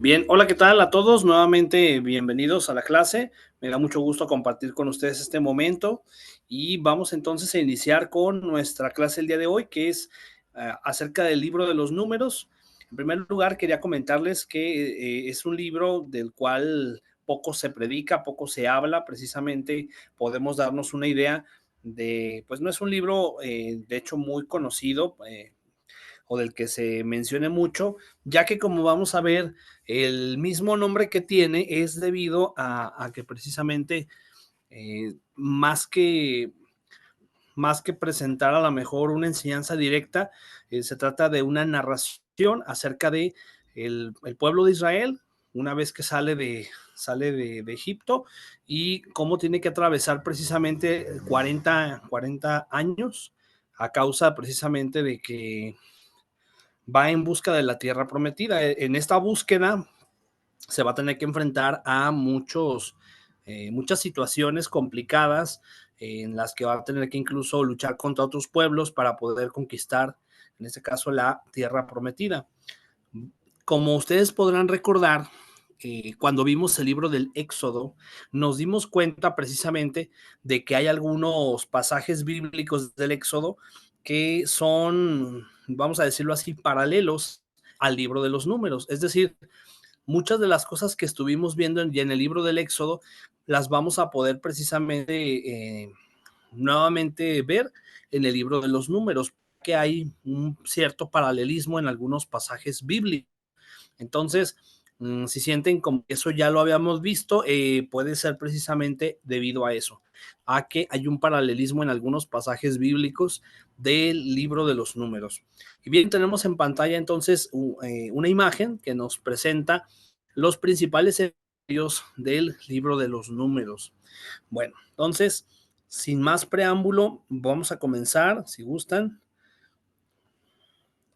Bien, hola, ¿qué tal a todos? Nuevamente bienvenidos a la clase. Me da mucho gusto compartir con ustedes este momento y vamos entonces a iniciar con nuestra clase el día de hoy, que es acerca del libro de los números. En primer lugar, quería comentarles que es un libro del cual poco se predica, poco se habla. Precisamente podemos darnos una idea de, pues no es un libro de hecho muy conocido, o del que se mencione mucho, ya que como vamos a ver, el mismo nombre que tiene es debido a que precisamente más que presentar a lo mejor una enseñanza directa, se trata de una narración acerca de el pueblo de Israel, una vez que sale de Egipto y cómo tiene que atravesar precisamente 40 años a causa precisamente de que va en busca de la tierra prometida. En esta búsqueda se va a tener que enfrentar a muchas situaciones complicadas en las que va a tener que incluso luchar contra otros pueblos para poder conquistar, en este caso, la tierra prometida. Como ustedes podrán recordar, cuando vimos el libro del Éxodo, nos dimos cuenta precisamente de que hay algunos pasajes bíblicos del Éxodo que son, vamos a decirlo así, paralelos al libro de los números. Es decir, muchas de las cosas que estuvimos viendo en el libro del Éxodo las vamos a poder precisamente nuevamente ver en el libro de los números, que hay un cierto paralelismo en algunos pasajes bíblicos. Entonces, si sienten como que eso ya lo habíamos visto, puede ser precisamente debido a eso, a que hay un paralelismo en algunos pasajes bíblicos del libro de los números. Y bien, tenemos en pantalla entonces una imagen que nos presenta los principales episodios del libro de los números. Bueno, entonces, sin más preámbulo, vamos a comenzar, si gustan.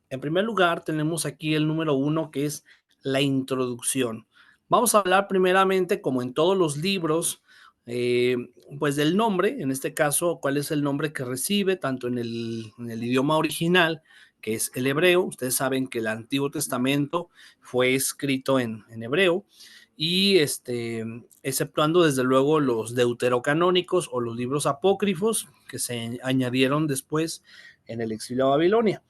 En primer lugar, tenemos aquí el número uno, que es la introducción. Vamos a hablar primeramente, como en todos los libros, eh, pues del nombre, en este caso, cuál es el nombre que recibe, tanto en el idioma original, que es el hebreo. Ustedes saben que el Antiguo Testamento fue escrito en hebreo, y exceptuando desde luego los deuterocanónicos o los libros apócrifos que se añadieron después en el exilio a Babilonia.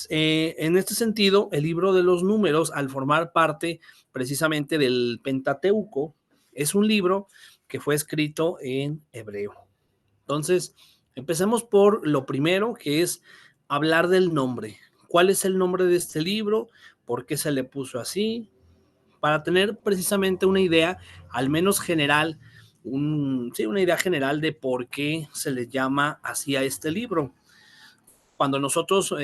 En este sentido, el libro de los números, al formar parte precisamente del Pentateuco, es un libro que fue escrito en hebreo. Entonces, empecemos por lo primero, que es hablar del nombre. ¿Cuál es el nombre de este libro? ¿Por qué se le puso así? Para tener precisamente una idea, al menos general, sí, una idea general de por qué se le llama así a este libro. Cuando nosotros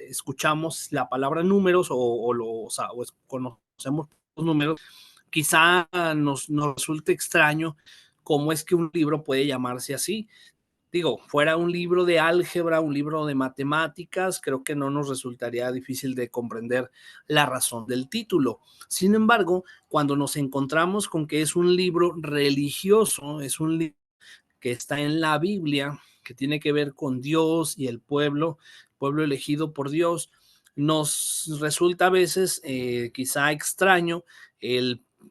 escuchamos la palabra números o conocemos los números, quizá nos resulte extraño cómo es que un libro puede llamarse así. Digo, fuera un libro de álgebra, un libro de matemáticas, creo que no nos resultaría difícil de comprender la razón del título. Sin embargo, cuando nos encontramos con que es un libro religioso, es un libro que está en la Biblia, que tiene que ver con Dios y el pueblo elegido por Dios, nos resulta a veces quizá extraño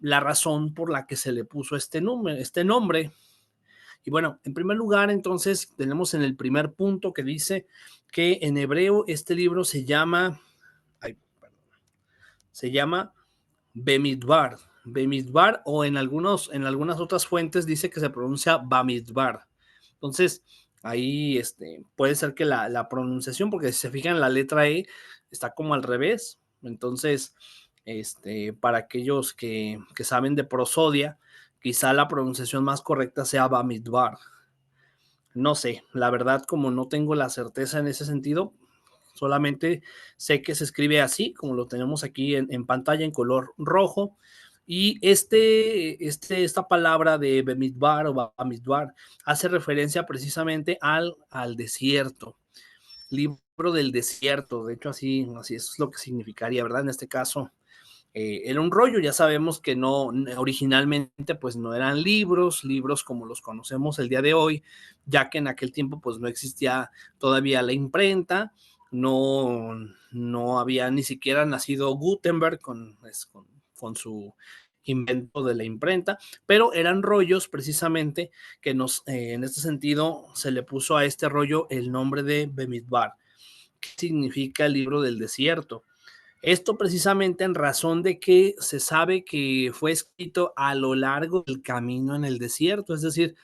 la razón por la que se le puso este nombre. Y bueno, en primer lugar, entonces, tenemos en el primer punto que dice que en hebreo este libro ay, se llama Bemidbar. Bemidbar, o en algunas otras fuentes dice que se pronuncia Bamidbar. Entonces, ahí puede ser que la pronunciación, porque si se fijan en la letra E, está como al revés. Entonces, para aquellos que saben de prosodia, quizá la pronunciación más correcta sea Bamidbar. No sé, la verdad, como no tengo la certeza en ese sentido, solamente sé que se escribe así, como lo tenemos aquí en pantalla en color rojo. Y esta palabra de Bemidbar o Bamidbar hace referencia precisamente al desierto, libro del desierto. De hecho, así eso es lo que significaría, ¿verdad? En este caso, era un rollo. Ya sabemos que no, originalmente pues no eran libros como los conocemos el día de hoy, ya que en aquel tiempo pues no existía todavía la imprenta, no había ni siquiera nacido Gutenberg con su invento de la imprenta, pero eran rollos precisamente que en este sentido se le puso a este rollo el nombre de Bemidbar, que significa el libro del desierto. Esto precisamente en razón de que se sabe que fue escrito a lo largo del camino en el desierto, es decir,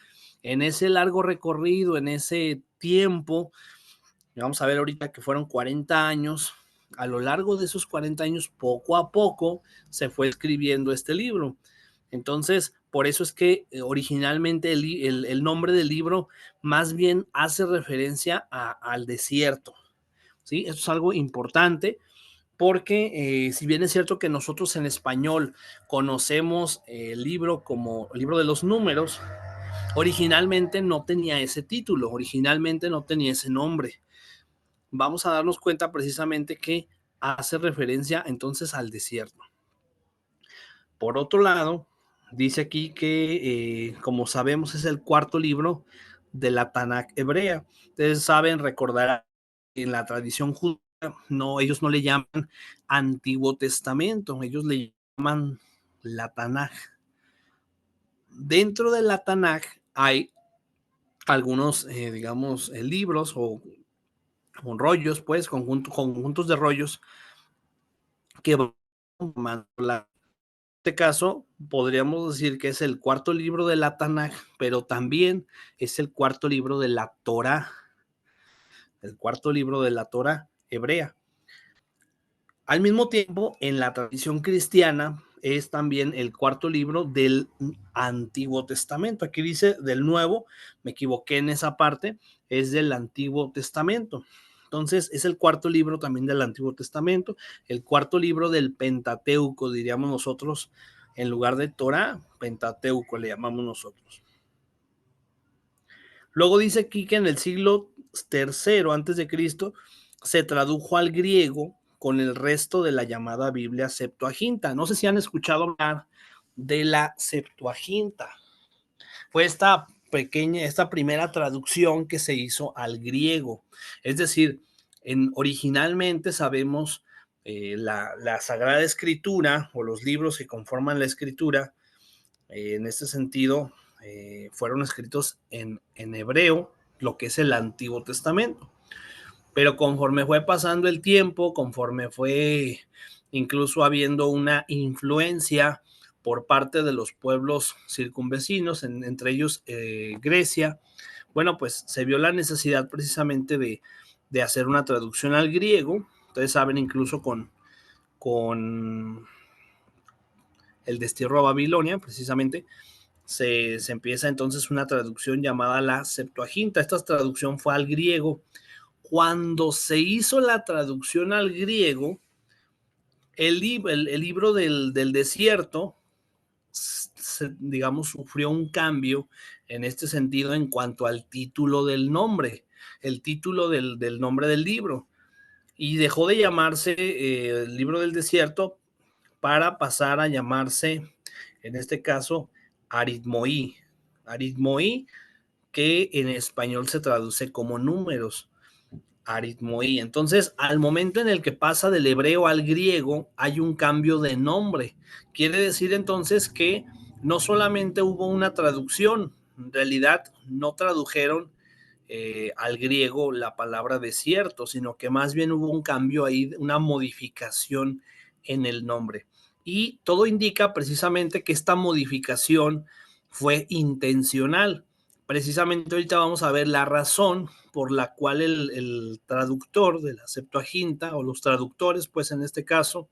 en ese largo recorrido, en ese tiempo, vamos a ver ahorita que fueron 40 años, a lo largo de esos 40 años, poco a poco, se fue escribiendo este libro. Entonces, por eso es que originalmente el nombre del libro más bien hace referencia al desierto, ¿sí? Esto es algo importante porque si bien es cierto que nosotros en español conocemos el libro como el libro de los números, originalmente no tenía ese título, originalmente no tenía ese nombre. Vamos a darnos cuenta precisamente que hace referencia entonces al desierto. Por otro lado, dice aquí que, como sabemos, es el cuarto libro de la Tanakh hebrea. Ustedes saben, recordar en la tradición judía, no, ellos no le llaman Antiguo Testamento, ellos le llaman la Tanakh. Dentro de la Tanakh hay algunos, digamos, libros o rollos, pues, conjuntos de rollos que van en este caso podríamos decir que es el cuarto libro de la Tanaj, pero también es el cuarto libro de la Torah, el cuarto libro de la Torah hebrea. Al mismo tiempo, en la tradición cristiana es también el cuarto libro del Antiguo Testamento. Aquí dice del Nuevo, me equivoqué en esa parte, es del Antiguo Testamento. Entonces, es el cuarto libro también del Antiguo Testamento, el cuarto libro del Pentateuco, diríamos nosotros, en lugar de Torah, Pentateuco le llamamos nosotros. Luego dice aquí que en el siglo tercero antes de Cristo se tradujo al griego con el resto de la llamada Biblia Septuaginta. No sé si han escuchado hablar de la Septuaginta. Fue esta primera traducción que se hizo al griego. Es decir, originalmente sabemos la Sagrada Escritura o los libros que conforman la Escritura, en este sentido, fueron escritos en hebreo, lo que es el Antiguo Testamento. Pero conforme fue pasando el tiempo, conforme fue incluso habiendo una influencia por parte de los pueblos circunvecinos, entre ellos Grecia, bueno, pues se vio la necesidad precisamente de hacer una traducción al griego. Ustedes saben, incluso con el destierro a Babilonia, precisamente, se empieza entonces una traducción llamada la Septuaginta. Esta traducción fue al griego. Cuando se hizo la traducción al griego, el libro del desierto, digamos, sufrió un cambio en este sentido en cuanto al título del nombre, el título del nombre del libro, y dejó de llamarse el libro del desierto para pasar a llamarse, en este caso, Aritmoí. Aritmoí, que en español se traduce como números. Aritmoí. Entonces, al momento en el que pasa del hebreo al griego, hay un cambio de nombre. Quiere decir entonces que no solamente hubo una traducción, en realidad no tradujeron al griego la palabra desierto, sino que más bien hubo un cambio ahí, una modificación en el nombre. Y todo indica precisamente que esta modificación fue intencional. Precisamente ahorita vamos a ver la razón por la cual el traductor de la Septuaginta, o los traductores, pues en este caso,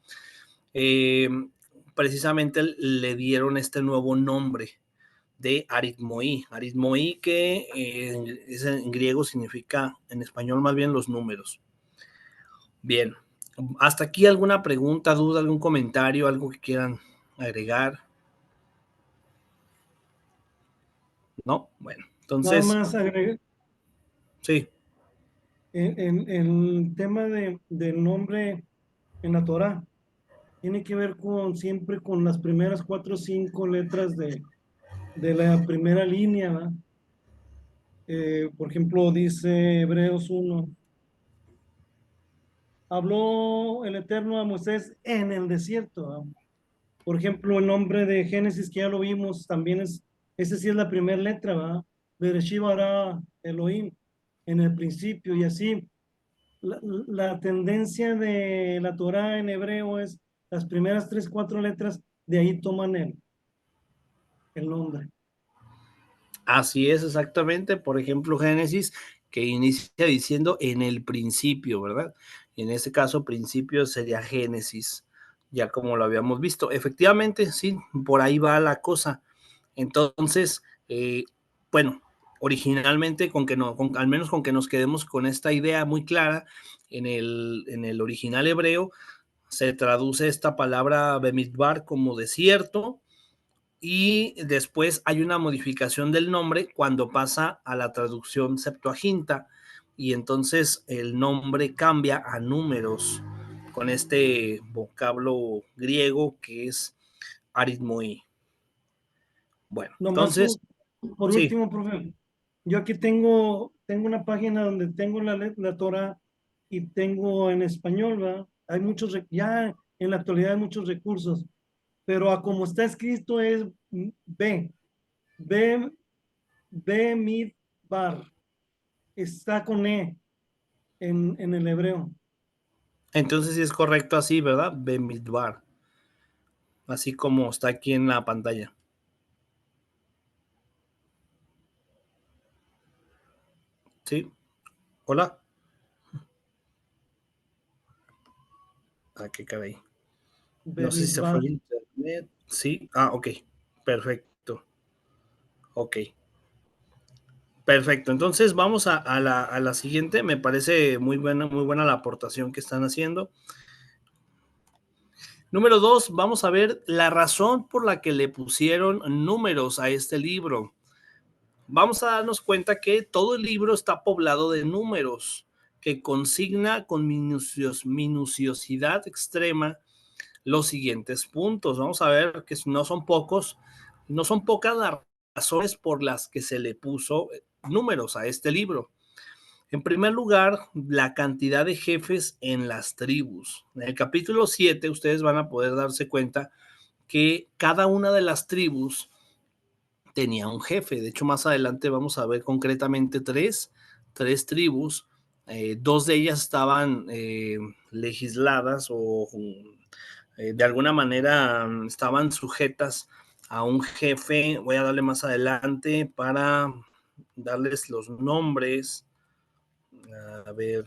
eh, precisamente le dieron este nuevo nombre de aritmoí. Aritmoí que en griego significa, en español más bien, los números. Bien, hasta aquí alguna pregunta, duda, algún comentario, algo que quieran agregar. ¿No? Bueno, Nada entonces, más agregar sí. el tema del nombre en la Torah. Tiene que ver siempre con las primeras 4 o 5 letras de la primera línea, ¿verdad? Por ejemplo, dice Hebreos 1, habló el Eterno a Moisés en el desierto. ¿Va? Por ejemplo, el nombre de Génesis, que ya lo vimos, también ese sí es la primera letra, ¿va? Bereshit bara Elohim, en el principio, y así. La tendencia de la Torah en hebreo es las primeras tres, cuatro letras, de ahí toman el nombre. Así es, exactamente. Por ejemplo, Génesis, que inicia diciendo en el principio, ¿verdad? Y en este caso, principio sería Génesis, ya como lo habíamos visto. Efectivamente, sí, por ahí va la cosa. Entonces, bueno, originalmente, al menos con que nos quedemos con esta idea muy clara, en el original hebreo se traduce esta palabra Bemidbar como desierto, y después hay una modificación del nombre cuando pasa a la traducción Septuaginta, y entonces el nombre cambia a números con este vocablo griego que es aritmoi. Bueno, Nomás entonces, por sí, último, profe, yo aquí tengo una página donde tengo la Torah y tengo en español, ¿va? Hay muchos, ya en la actualidad hay muchos recursos, pero a como está escrito es B, B, B, Mid, Bar, está con E en el hebreo. entonces sí es correcto así, ¿verdad? Bemidbar, así como está aquí en la pantalla. Sí, hola. Ah, qué caray. No sé si se fue Bemidbar. el internet. Sí, ah, ok, perfecto. Ok, perfecto. Entonces vamos a la siguiente. Me parece muy buena la aportación que están haciendo. Número dos, vamos a ver la razón por la que le pusieron números a este libro. Vamos a darnos cuenta que todo el libro está poblado de números que consigna con minuciosidad extrema los siguientes puntos. Vamos a ver que no son pocos, no son pocas las razones por las que se le puso números a este libro. En primer lugar, la cantidad de jefes en las tribus. En el capítulo 7 ustedes van a poder darse cuenta que cada una de las tribus tenía un jefe. De hecho, más adelante vamos a ver concretamente tres tribus. Dos de ellas estaban legisladas o de alguna manera estaban sujetas a un jefe. Voy a darle más adelante para darles los nombres. A ver,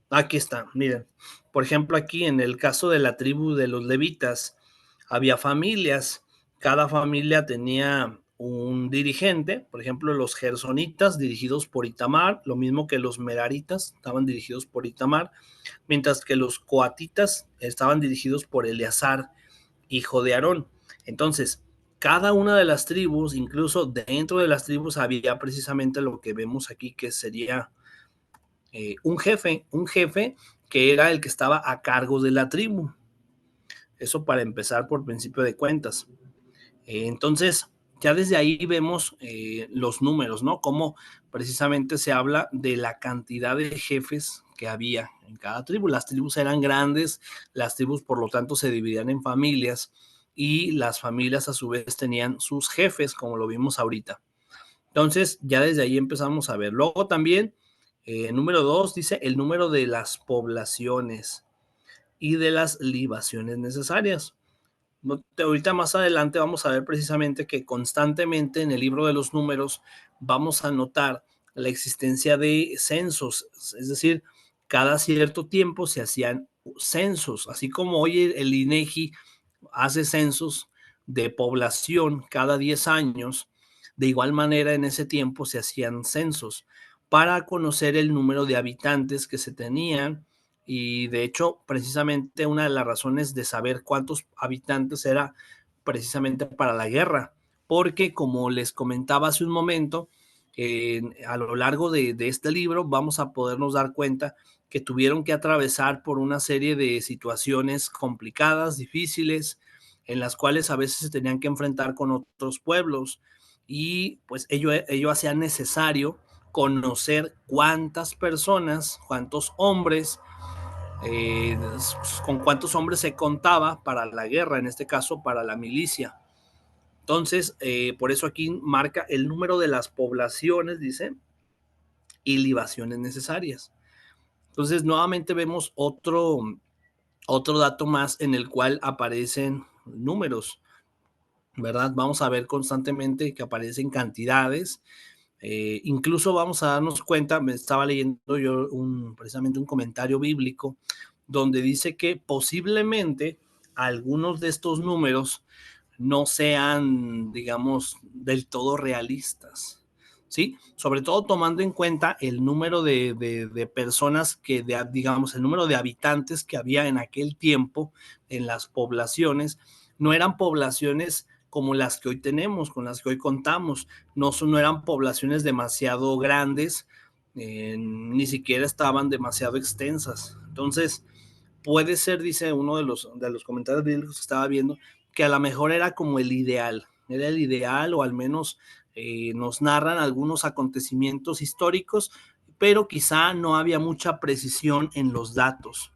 aquí está, miren. Por ejemplo, aquí en el caso de la tribu de los levitas, había familias. Cada familia tenía un dirigente. Por ejemplo, los gersonitas dirigidos por Itamar, lo mismo que los meraritas estaban dirigidos por Itamar, mientras que los coatitas estaban dirigidos por Eleazar, hijo de Aarón. Entonces, cada una de las tribus, incluso dentro de las tribus, había precisamente lo que vemos aquí, que sería un jefe que era el que estaba a cargo de la tribu. Eso para empezar por principio de cuentas. Entonces, ya desde ahí vemos los números, ¿no? Cómo precisamente se habla de la cantidad de jefes que había en cada tribu. Las tribus eran grandes, las tribus por lo tanto se dividían en familias y las familias a su vez tenían sus jefes, como lo vimos ahorita. Entonces, ya desde ahí empezamos a ver. Luego también, número dos, dice el número de las poblaciones y de las libaciones necesarias. Ahorita más adelante vamos a ver precisamente que constantemente en el libro de los números vamos a notar la existencia de censos, es decir, cada cierto tiempo se hacían censos, así como hoy el INEGI hace censos de población cada 10 años, de igual manera en ese tiempo se hacían censos para conocer el número de habitantes que se tenían, y de hecho precisamente una de las razones de saber cuántos habitantes era precisamente para la guerra, porque como les comentaba hace un momento, a lo largo de este libro vamos a podernos dar cuenta que tuvieron que atravesar por una serie de situaciones complicadas, difíciles, en las cuales a veces se tenían que enfrentar con otros pueblos, y pues ello hacía necesario conocer cuántas personas, cuántos hombres, con cuántos hombres se contaba para la guerra, en este caso para la milicia. Entonces, por eso aquí marca el número de las poblaciones, dice, y libaciones necesarias. Entonces, nuevamente vemos otro dato más en el cual aparecen números, ¿verdad? Vamos a ver constantemente que aparecen cantidades. Incluso vamos a darnos cuenta, me estaba leyendo yo precisamente un comentario bíblico donde dice que posiblemente algunos de estos números no sean, digamos, del todo realistas, ¿sí? Sobre todo tomando en cuenta el número de personas digamos, el número de habitantes que había en aquel tiempo en las poblaciones, no eran poblaciones como las que hoy tenemos, con las que hoy contamos, no eran poblaciones demasiado grandes, ni siquiera estaban demasiado extensas. Entonces, puede ser, dice uno de los comentarios bíblicos que estaba viendo, que a lo mejor era como era el ideal o al menos nos narran algunos acontecimientos históricos, pero quizá no había mucha precisión en los datos.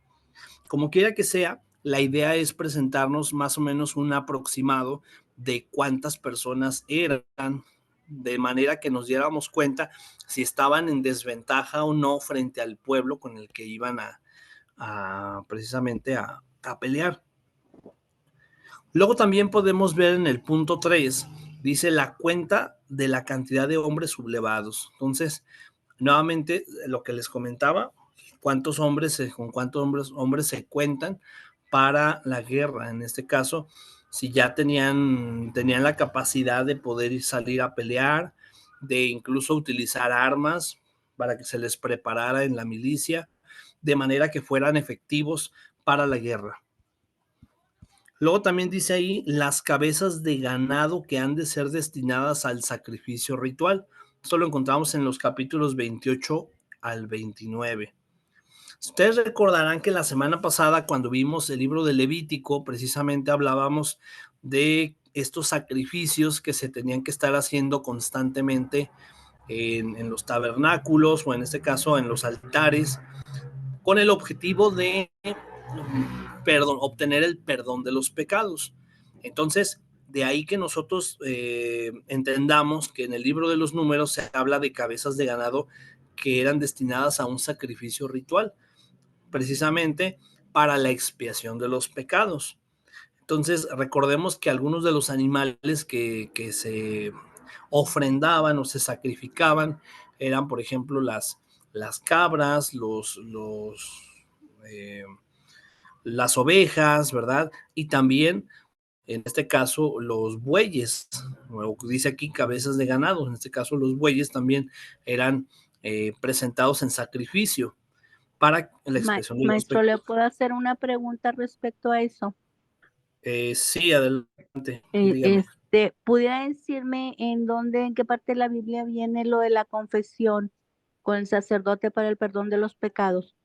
Como quiera que sea, la idea es presentarnos más o menos un aproximado de cuántas personas eran, de manera que nos diéramos cuenta si estaban en desventaja o no frente al pueblo con el que iban precisamente a pelear. Luego también podemos ver en el punto 3, dice la cuenta de la cantidad de hombres sublevados. Entonces, nuevamente, lo que les comentaba, con cuántos hombres se cuentan para la guerra. En este caso, si ya tenían la capacidad de poder salir a pelear, de incluso utilizar armas para que se les preparara en la milicia, de manera que fueran efectivos para la guerra. Luego también dice ahí las cabezas de ganado que han de ser destinadas al sacrificio ritual. Esto lo encontramos en los capítulos 28 al 29. Ustedes recordarán que la semana pasada, cuando vimos el libro de Levítico, precisamente hablábamos de estos sacrificios que se tenían que estar haciendo constantemente en los tabernáculos o en este caso en los altares, con el objetivo de obtener el perdón de los pecados. Entonces, de ahí que nosotros entendamos que en el libro de los números se habla de cabezas de ganado que eran destinadas a un sacrificio ritual, precisamente para la expiación de los pecados. Entonces, recordemos que algunos de los animales que se ofrendaban o se sacrificaban eran, por ejemplo, las cabras, las ovejas, ¿verdad? Y también, en este caso, los bueyes, o dice aquí cabezas de ganado, en este caso los bueyes también eran presentados en sacrificio para la expresión de los Maestro, ¿le pecados. puedo hacer una pregunta respecto a eso? Sí, adelante, dígame. ¿Pudiera decirme en qué parte de la Biblia viene lo de la confesión con el sacerdote para el perdón de los pecados?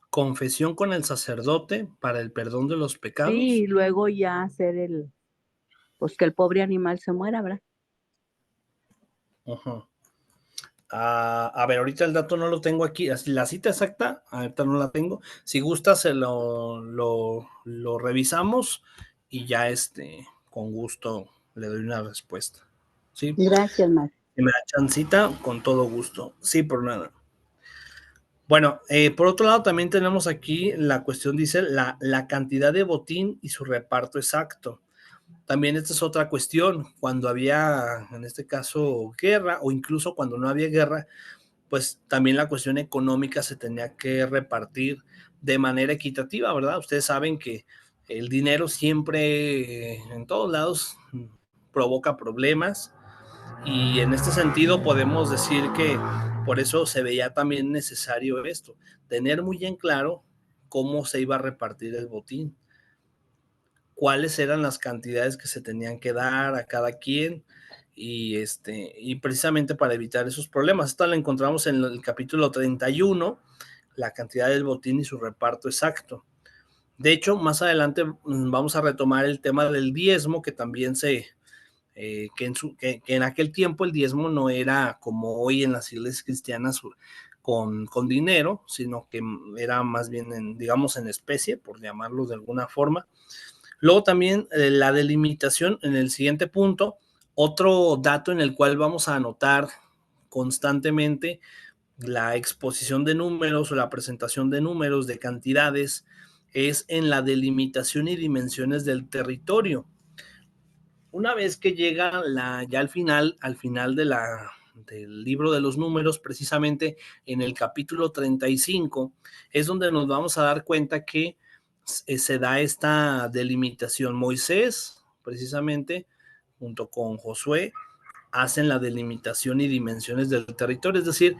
Confesión con el sacerdote para el perdón de los Sí, pecados. y luego ya hacer pues que el pobre animal se muera, ¿verdad? Uh-huh. A ver, ahorita el dato no lo tengo aquí, la cita exacta, ahorita no la tengo. Si gusta, se lo revisamos y ya con gusto le doy una respuesta. ¿Sí? Gracias, maestro. Si me da chancita, con todo gusto. Sí, por nada. Bueno, por otro lado, también tenemos aquí la cuestión, dice, la cantidad de botín y su reparto exacto. También esta es otra cuestión. Cuando había, en este caso, guerra, o incluso cuando no había guerra, pues también la cuestión económica se tenía que repartir de manera equitativa, ¿verdad? Ustedes saben que el dinero siempre, en todos lados, provoca problemas y en este sentido podemos decir que por eso se veía también necesario esto, tener muy en claro cómo se iba a repartir el botín, cuáles eran las cantidades que se tenían que dar a cada quien y precisamente para evitar esos problemas. Esto lo encontramos en el capítulo 31, la cantidad del botín y su reparto exacto. De hecho, más adelante vamos a retomar el tema del diezmo, que también que en aquel tiempo el diezmo no era como hoy en las iglesias cristianas con dinero, sino que era más bien, digamos, en especie, por llamarlo de alguna forma. Luego también la delimitación en el siguiente punto, otro dato en el cual vamos a anotar constantemente la exposición de números o la presentación de números, de cantidades, es en la delimitación y dimensiones del territorio. Una vez que llega ya al final del libro de los números, precisamente en el capítulo 35, es donde nos vamos a dar cuenta que se da esta delimitación. Moisés, precisamente, junto con Josué, hacen la delimitación y dimensiones del territorio, es decir,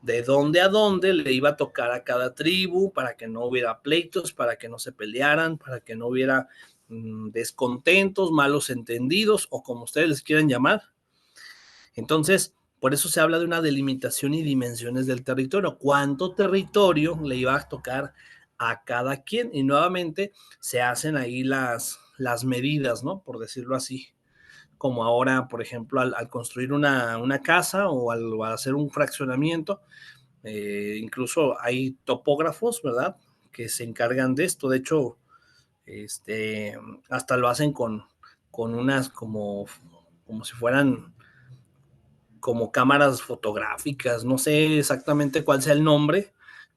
de dónde a dónde le iba a tocar a cada tribu para que no hubiera pleitos, para que no se pelearan, para que no hubiera descontentos, malos entendidos o como ustedes les quieran llamar. Entonces, por eso se habla de una delimitación y dimensiones del territorio. ¿Cuánto territorio le iba a tocar a cada quien? Y nuevamente se hacen ahí las medidas, ¿no? Por decirlo así. Como ahora, por ejemplo, al construir una casa o al hacer un fraccionamiento, incluso hay topógrafos, ¿verdad? Que se encargan de esto. De hecho, hasta lo hacen con unas como si fueran como cámaras fotográficas. No sé exactamente cuál sea el nombre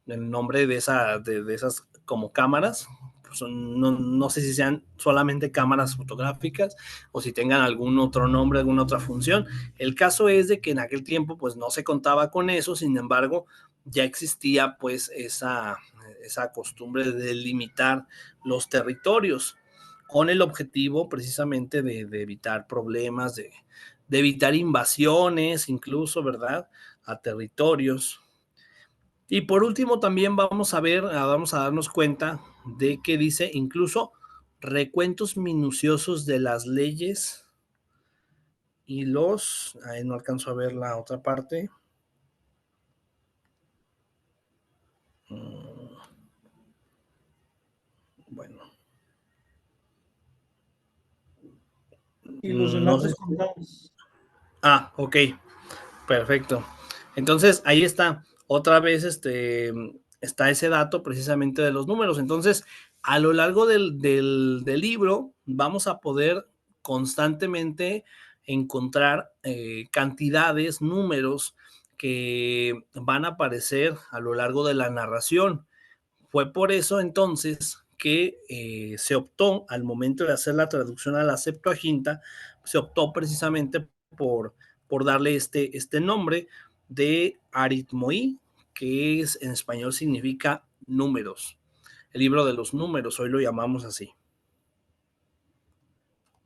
de esas como cámaras. Pues no sé si sean solamente cámaras fotográficas o si tengan algún otro nombre, alguna otra función. El caso es de que en aquel tiempo pues no se contaba con eso, sin embargo ya existía pues esa costumbre de delimitar los territorios con el objetivo precisamente de evitar problemas, de evitar invasiones incluso, ¿verdad? A territorios. Y por último también vamos a darnos cuenta de que dice incluso recuentos minuciosos de las leyes y ahí no alcanzo a ver la otra parte. Bueno. Y los No sé. relatos contados. Ok, perfecto. Entonces, ahí está. Otra vez está ese dato precisamente de los números. Entonces, a lo largo del libro vamos a poder constantemente encontrar cantidades, números que van a aparecer a lo largo de la narración. Fue por eso entonces que se optó al momento de hacer la traducción a la Septuaginta, se optó precisamente por darle este nombre de Aritmoí, que en español significa números, el libro de los números, hoy lo llamamos así.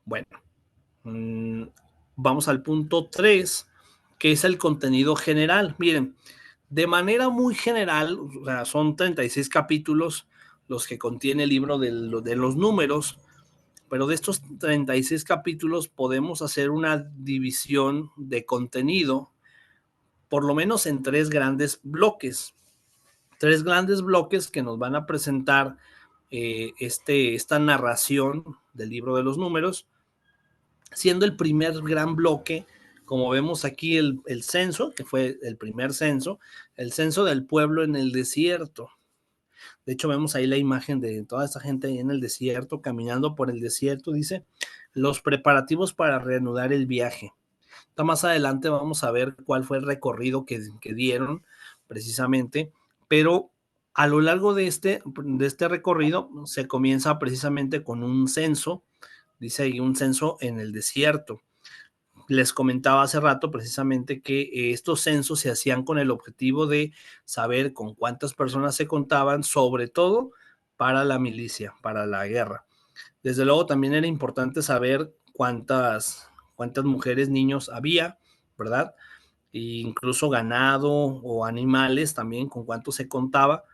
Bueno, vamos al punto 3, que es el contenido general. Miren, de manera muy general, o sea, son 36 capítulos los que contiene el libro de los números, pero de estos 36 capítulos podemos hacer una división de contenido, por lo menos en tres grandes bloques que nos van a presentar esta narración del libro de los números, siendo el primer gran bloque, como vemos aquí, el censo, que fue el primer censo, el censo del pueblo en el desierto. De hecho, vemos ahí la imagen de toda esta gente ahí en el desierto, caminando por el desierto, dice, los preparativos para reanudar el viaje. Entonces, más adelante vamos a ver cuál fue el recorrido que dieron precisamente, pero a lo largo de este recorrido se comienza precisamente con un censo, dice ahí un censo en el desierto. Les comentaba hace rato precisamente que estos censos se hacían con el objetivo de saber con cuántas personas se contaban, sobre todo para la milicia, para la guerra. Desde luego también era importante saber cuántas mujeres, niños había, ¿verdad? E incluso ganado o animales también, con cuánto se contaba,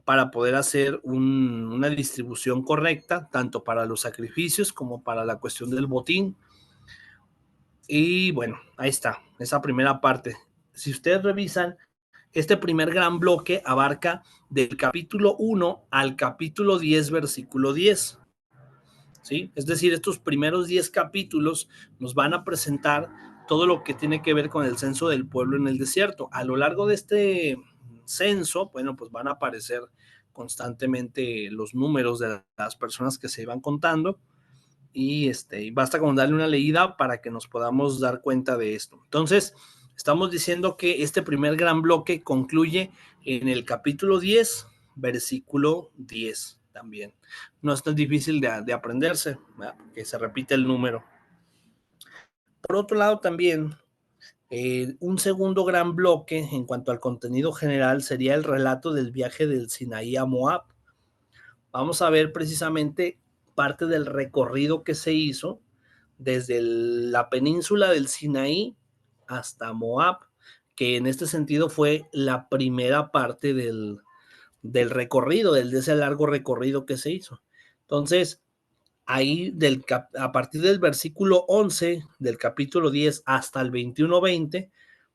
para poder hacer una distribución correcta, tanto para los sacrificios como para la cuestión del botín. Y bueno, ahí está, esa primera parte. Si ustedes revisan, este primer gran bloque abarca del capítulo 1 al capítulo 10, versículo 10. ¿sí? Es decir, estos primeros 10 capítulos nos van a presentar todo lo que tiene que ver con el censo del pueblo en el desierto. A lo largo de este censo, bueno, pues van a aparecer constantemente los números de las personas que se iban contando y basta con darle una leída para que nos podamos dar cuenta de esto. Entonces, estamos diciendo que este primer gran bloque concluye en el capítulo 10, versículo 10 también. No es tan difícil de aprenderse, ¿verdad? Que se repite el número. Por otro lado, también un segundo gran bloque en cuanto al contenido general sería el relato del viaje del Sinaí a Moab. Vamos a ver precisamente parte del recorrido que se hizo desde la península del Sinaí hasta Moab, que en este sentido fue la primera parte del recorrido, de ese largo recorrido que se hizo. Entonces, ahí a partir del versículo 11 del capítulo 10 hasta el 21-20,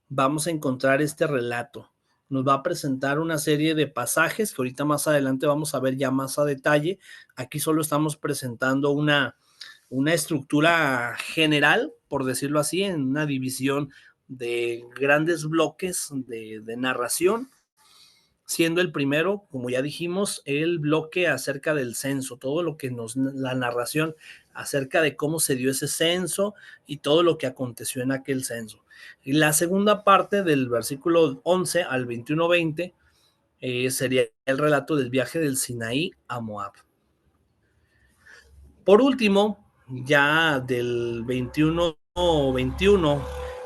vamos a encontrar este relato. Nos va a presentar una serie de pasajes que ahorita más adelante vamos a ver ya más a detalle. Aquí solo estamos presentando una estructura general, por decirlo así, en una división de grandes bloques de narración, siendo el primero, como ya dijimos, el bloque acerca del censo, todo lo que la narración acerca de cómo se dio ese censo y todo lo que aconteció en aquel censo. Y la segunda parte del versículo 11 al 21-20 sería el relato del viaje del Sinaí a Moab. Por último, ya del 21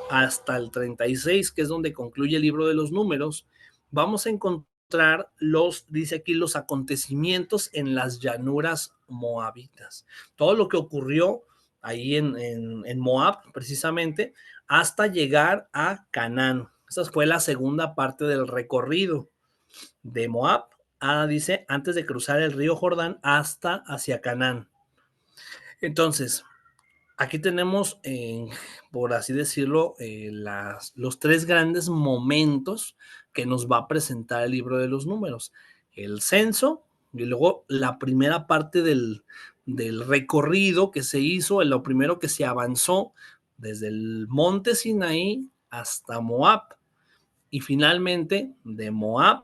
hasta el 36, que es donde concluye el libro de los números, vamos a encontrar dice aquí, los acontecimientos en las llanuras moabitas. Todo lo que ocurrió ahí en Moab, precisamente, hasta llegar a Canaán. Esa fue la segunda parte del recorrido de Moab, dice, antes de cruzar el río Jordán hasta hacia Canaán. Entonces, aquí tenemos, por así decirlo, los tres grandes momentos que nos va a presentar el libro de los números. El censo y luego la primera parte del recorrido que se hizo, lo primero que se avanzó desde el monte Sinaí hasta Moab. Y finalmente, de Moab,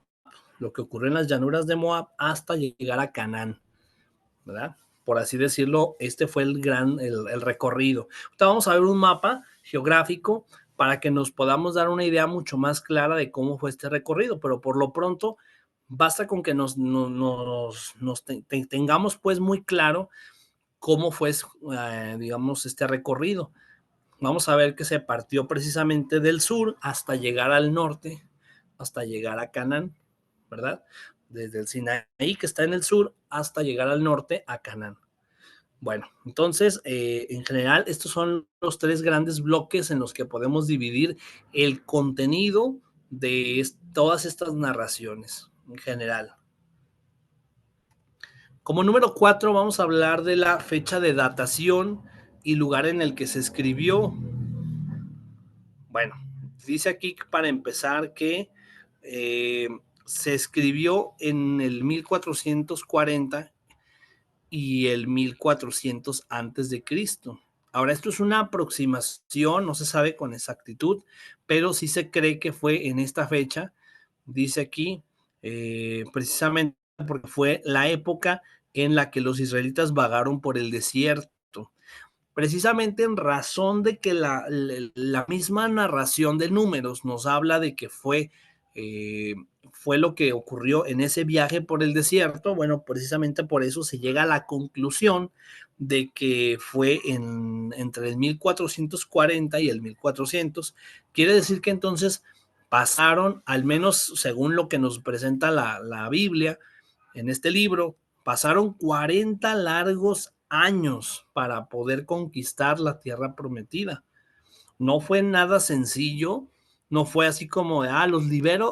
lo que ocurrió en las llanuras de Moab hasta llegar a Canaán, ¿verdad? Por así decirlo, este fue el recorrido. Ahorita vamos a ver un mapa geográfico para que nos podamos dar una idea mucho más clara de cómo fue este recorrido, pero por lo pronto basta con que tengamos pues muy claro cómo fue, digamos, este recorrido. Vamos a ver que se partió precisamente del sur hasta llegar al norte, hasta llegar a Canaán, ¿verdad? Desde el Sinaí, que está en el sur, hasta llegar al norte, a Canaán. Bueno, entonces, en general, estos son los tres grandes bloques en los que podemos dividir el contenido de todas estas narraciones, en general. Como número 4, vamos a hablar de la fecha de datación y lugar en el que se escribió. Bueno, dice aquí para empezar que se escribió en el 1440 y el 1400 antes de Cristo. Ahora, esto es una aproximación, no se sabe con exactitud, pero sí se cree que fue en esta fecha, dice aquí, precisamente porque fue la época en la que los israelitas vagaron por el desierto. Precisamente en razón de que la misma narración de números nos habla de que fue lo que ocurrió en ese viaje por el desierto. Bueno, precisamente por eso se llega a la conclusión de que fue entre el 1440 y el 1400. Quiere decir que entonces pasaron, al menos según lo que nos presenta la Biblia en este libro, pasaron 40 largos años para poder conquistar la tierra prometida. No fue nada sencillo, no fue así como de,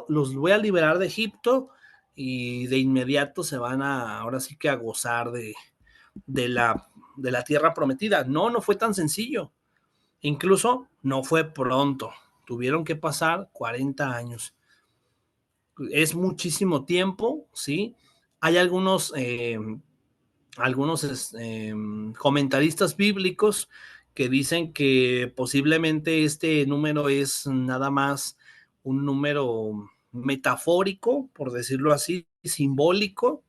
los voy a liberar de Egipto y de inmediato se van ahora sí que a gozar de la tierra prometida. No fue tan sencillo. Incluso no fue pronto. Tuvieron que pasar 40 años. Es muchísimo tiempo, ¿sí? Hay algunos algunos comentaristas bíblicos que dicen que posiblemente este número es nada más un número metafórico, por decirlo así, simbólico,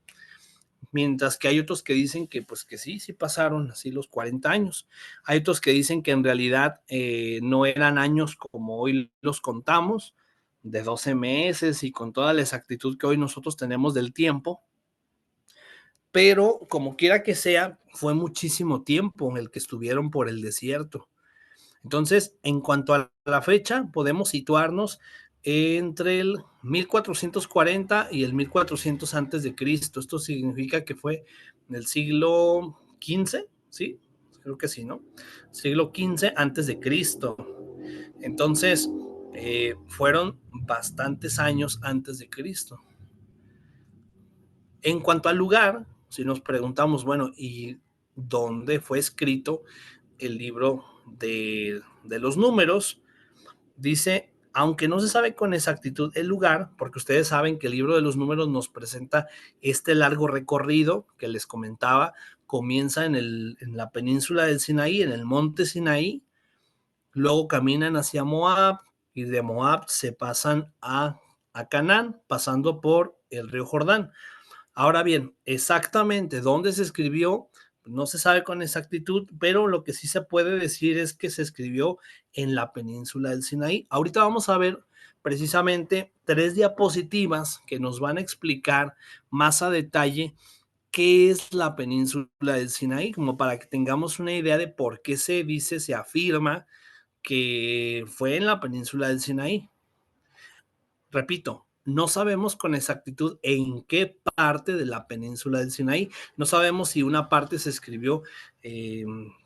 mientras que hay otros que dicen que pues que sí pasaron así los 40 años. Hay otros que dicen que en realidad no eran años como hoy los contamos, de 12 meses y con toda la exactitud que hoy nosotros tenemos del tiempo, pero como quiera que sea, fue muchísimo tiempo el que estuvieron por el desierto. Entonces, en cuanto a la fecha, podemos situarnos entre el 1440 y el 1400 antes de Cristo. Esto significa que fue en el siglo XV, ¿sí? Creo que sí, ¿no? Siglo XV antes de Cristo. Entonces, fueron bastantes años antes de Cristo. En cuanto al lugar, si nos preguntamos, bueno, ¿y dónde fue escrito el libro de los números? Dice, aunque no se sabe con exactitud el lugar, porque ustedes saben que el libro de los números nos presenta este largo recorrido que les comentaba, comienza en la península del Sinaí, en el monte Sinaí, luego caminan hacia Moab y de Moab se pasan a Canaán, pasando por el río Jordán. Ahora bien, exactamente dónde se escribió, no se sabe con exactitud, pero lo que sí se puede decir es que se escribió en la península del Sinaí. Ahorita vamos a ver precisamente 3 diapositivas que nos van a explicar más a detalle qué es la península del Sinaí, como para que tengamos una idea de por qué se dice, se afirma que fue en la península del Sinaí. Repito, no sabemos con exactitud en qué parte de la península del Sinaí. No sabemos si una parte se escribió,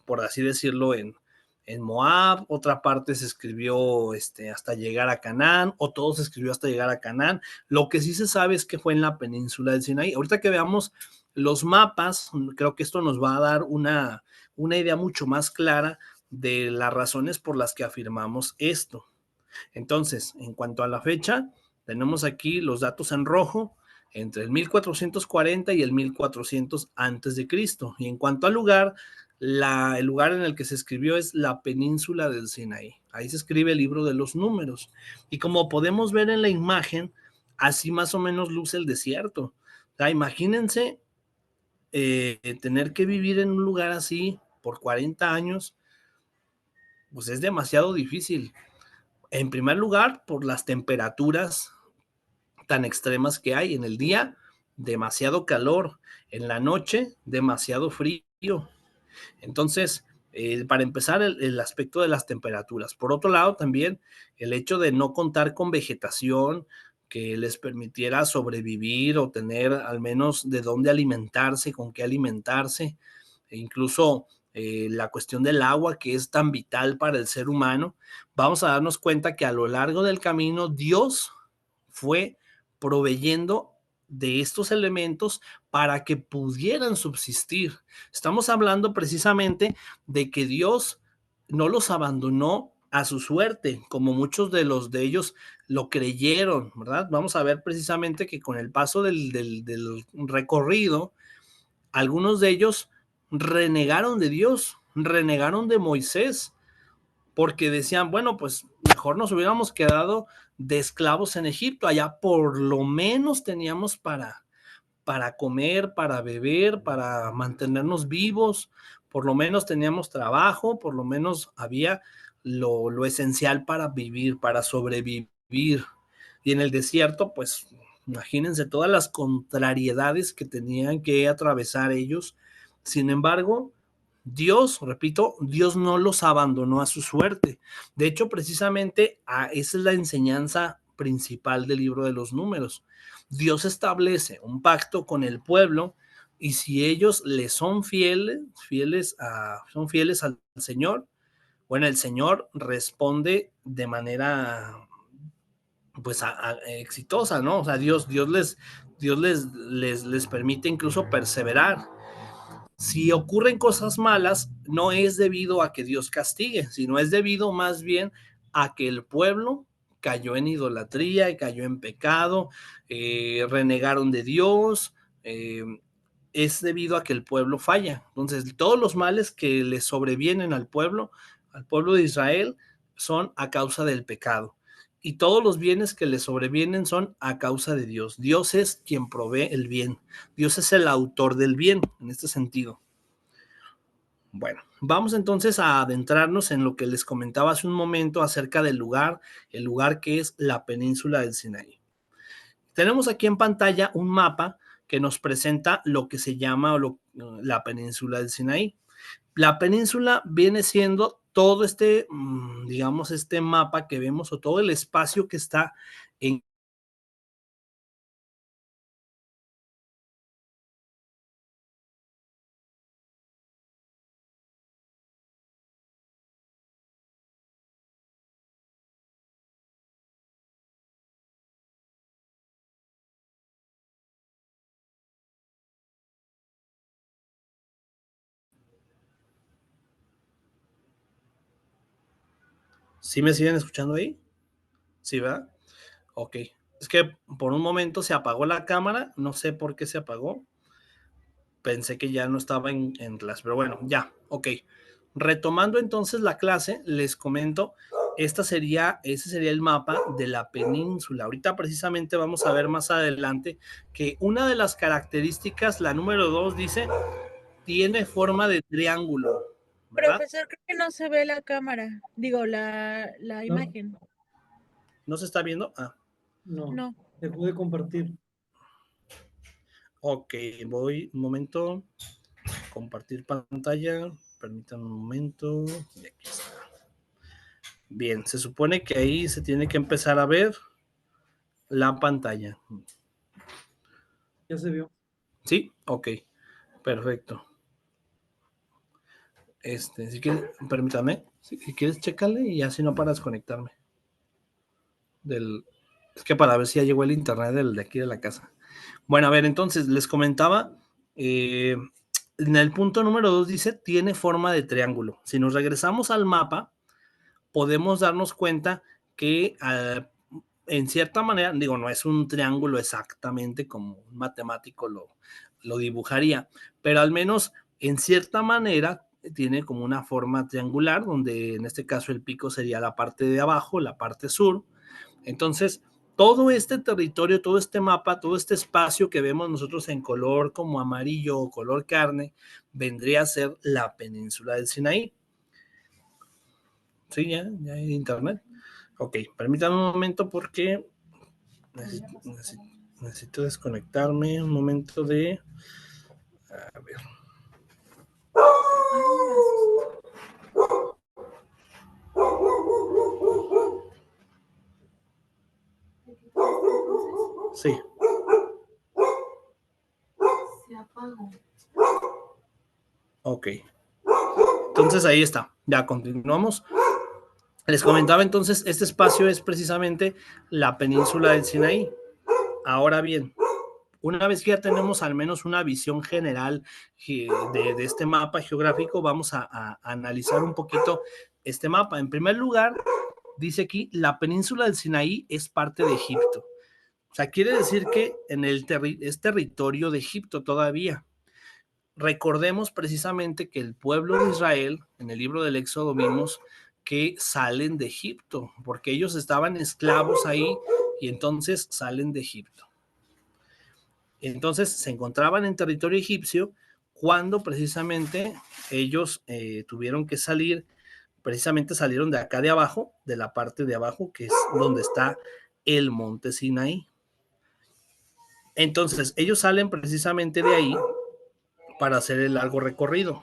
por así decirlo, en Moab, otra parte se escribió hasta llegar a Canaán, o todo se escribió hasta llegar a Canaán. Lo que sí se sabe es que fue en la península del Sinaí. Ahorita que veamos los mapas, creo que esto nos va a dar una idea mucho más clara de las razones por las que afirmamos esto. Entonces, en cuanto a la fecha, tenemos aquí los datos en rojo entre el 1440 y el 1400 antes de Cristo. Y en cuanto al lugar, el lugar en el que se escribió es la península del Sinaí. Ahí se escribe el libro de los números. Y como podemos ver en la imagen, así más o menos luce el desierto. O sea, imagínense tener que vivir en un lugar así por 40 años, pues es demasiado difícil. En primer lugar, por las temperaturas tan extremas que hay. En el día, demasiado calor. En la noche, demasiado frío. Entonces, para empezar, el aspecto de las temperaturas. Por otro lado, también el hecho de no contar con vegetación que les permitiera sobrevivir o tener al menos de dónde alimentarse, con qué alimentarse, e incluso la cuestión del agua que es tan vital para el ser humano. Vamos a darnos cuenta que a lo largo del camino Dios fue proveyendo de estos elementos para que pudieran subsistir. Estamos hablando precisamente de que Dios no los abandonó a su suerte, como muchos de ellos lo creyeron, ¿verdad? Vamos a ver precisamente que con el paso del recorrido, algunos de ellos renegaron de Dios, renegaron de Moisés, porque decían, bueno, pues mejor nos hubiéramos quedado de esclavos en Egipto, allá por lo menos teníamos para comer, para beber, para mantenernos vivos, por lo menos teníamos trabajo, por lo menos había lo esencial para vivir, para sobrevivir. Y en el desierto, pues imagínense todas las contrariedades que tenían que atravesar ellos. Sin embargo, Dios, repito, Dios no los abandonó a su suerte. De hecho, precisamente esa es la enseñanza principal del libro de los números. Dios establece un pacto con el pueblo y si ellos le son son fieles al Señor, bueno, el Señor responde de manera pues exitosa, ¿no? O sea, Dios les permite incluso perseverar. Si ocurren cosas malas, no es debido a que Dios castigue, sino es debido más bien a que el pueblo cayó en idolatría y cayó en pecado, renegaron de Dios, es debido a que el pueblo falla. Entonces, todos los males que le sobrevienen al pueblo de Israel, son a causa del pecado. Y todos los bienes que le sobrevienen son a causa de Dios. Dios es quien provee el bien. Dios es el autor del bien, en este sentido. Bueno, vamos entonces a adentrarnos en lo que les comentaba hace un momento acerca del lugar, el lugar que es la península del Sinaí. Tenemos aquí en pantalla un mapa que nos presenta lo que se llama la península del Sinaí. La península viene siendo todo este, digamos, este mapa que vemos o todo el espacio que está en ¿Sí me siguen escuchando ahí? ¿Sí, verdad? Ok. Es que por un momento se apagó la cámara, no sé por qué se apagó. Pensé que ya no estaba en clase, pero bueno, ya, ok. Retomando entonces la clase, les comento, ese sería el mapa de la península. Ahorita precisamente vamos a ver más adelante que una de las características, la número 2, dice, tiene forma de triángulo, ¿verdad? Profesor, creo que no se ve la cámara, digo, la imagen. ¿No se está viendo? No, dejó de compartir. Ok, voy un momento, compartir pantalla, permítanme un momento, y aquí está. Bien, se supone que ahí se tiene que empezar a ver la pantalla. Ya se vio. ¿Sí? Ok, perfecto. Si quieres, permítame, si quieres, chécale y así no para desconectarme. Es que para ver si ya llegó el internet de aquí de la casa. Bueno, a ver, entonces les comentaba, en el punto número 2 dice, tiene forma de triángulo. Si nos regresamos al mapa, podemos darnos cuenta que en cierta manera, digo, no es un triángulo exactamente como un matemático lo dibujaría, pero al menos en cierta manera tiene como una forma triangular, donde en este caso el pico sería la parte de abajo, la parte sur. Entonces, todo este territorio, todo este mapa, todo este espacio que vemos nosotros en color como amarillo o color carne, vendría a ser la península del Sinaí. Sí, ya hay internet. Ok, permítanme un momento porque necesito desconectarme un momento de... A ver. Sí. Se apagó. Ok. Entonces ahí está. Ya continuamos. Les comentaba entonces, este espacio es precisamente la península del Sinaí. Ahora bien, una vez que ya tenemos al menos una visión general de este mapa geográfico, vamos a analizar un poquito este mapa. En primer lugar, dice aquí, la península del Sinaí es parte de Egipto. O sea, quiere decir que es territorio de Egipto todavía. Recordemos precisamente que el pueblo de Israel, en el libro del Éxodo vimos que salen de Egipto, porque ellos estaban esclavos ahí y entonces salen de Egipto. Entonces se encontraban en territorio egipcio cuando precisamente ellos tuvieron que salir, precisamente salieron de acá de abajo, de la parte de abajo, que es donde está el monte Sinaí. Entonces ellos salen precisamente de ahí para hacer el largo recorrido.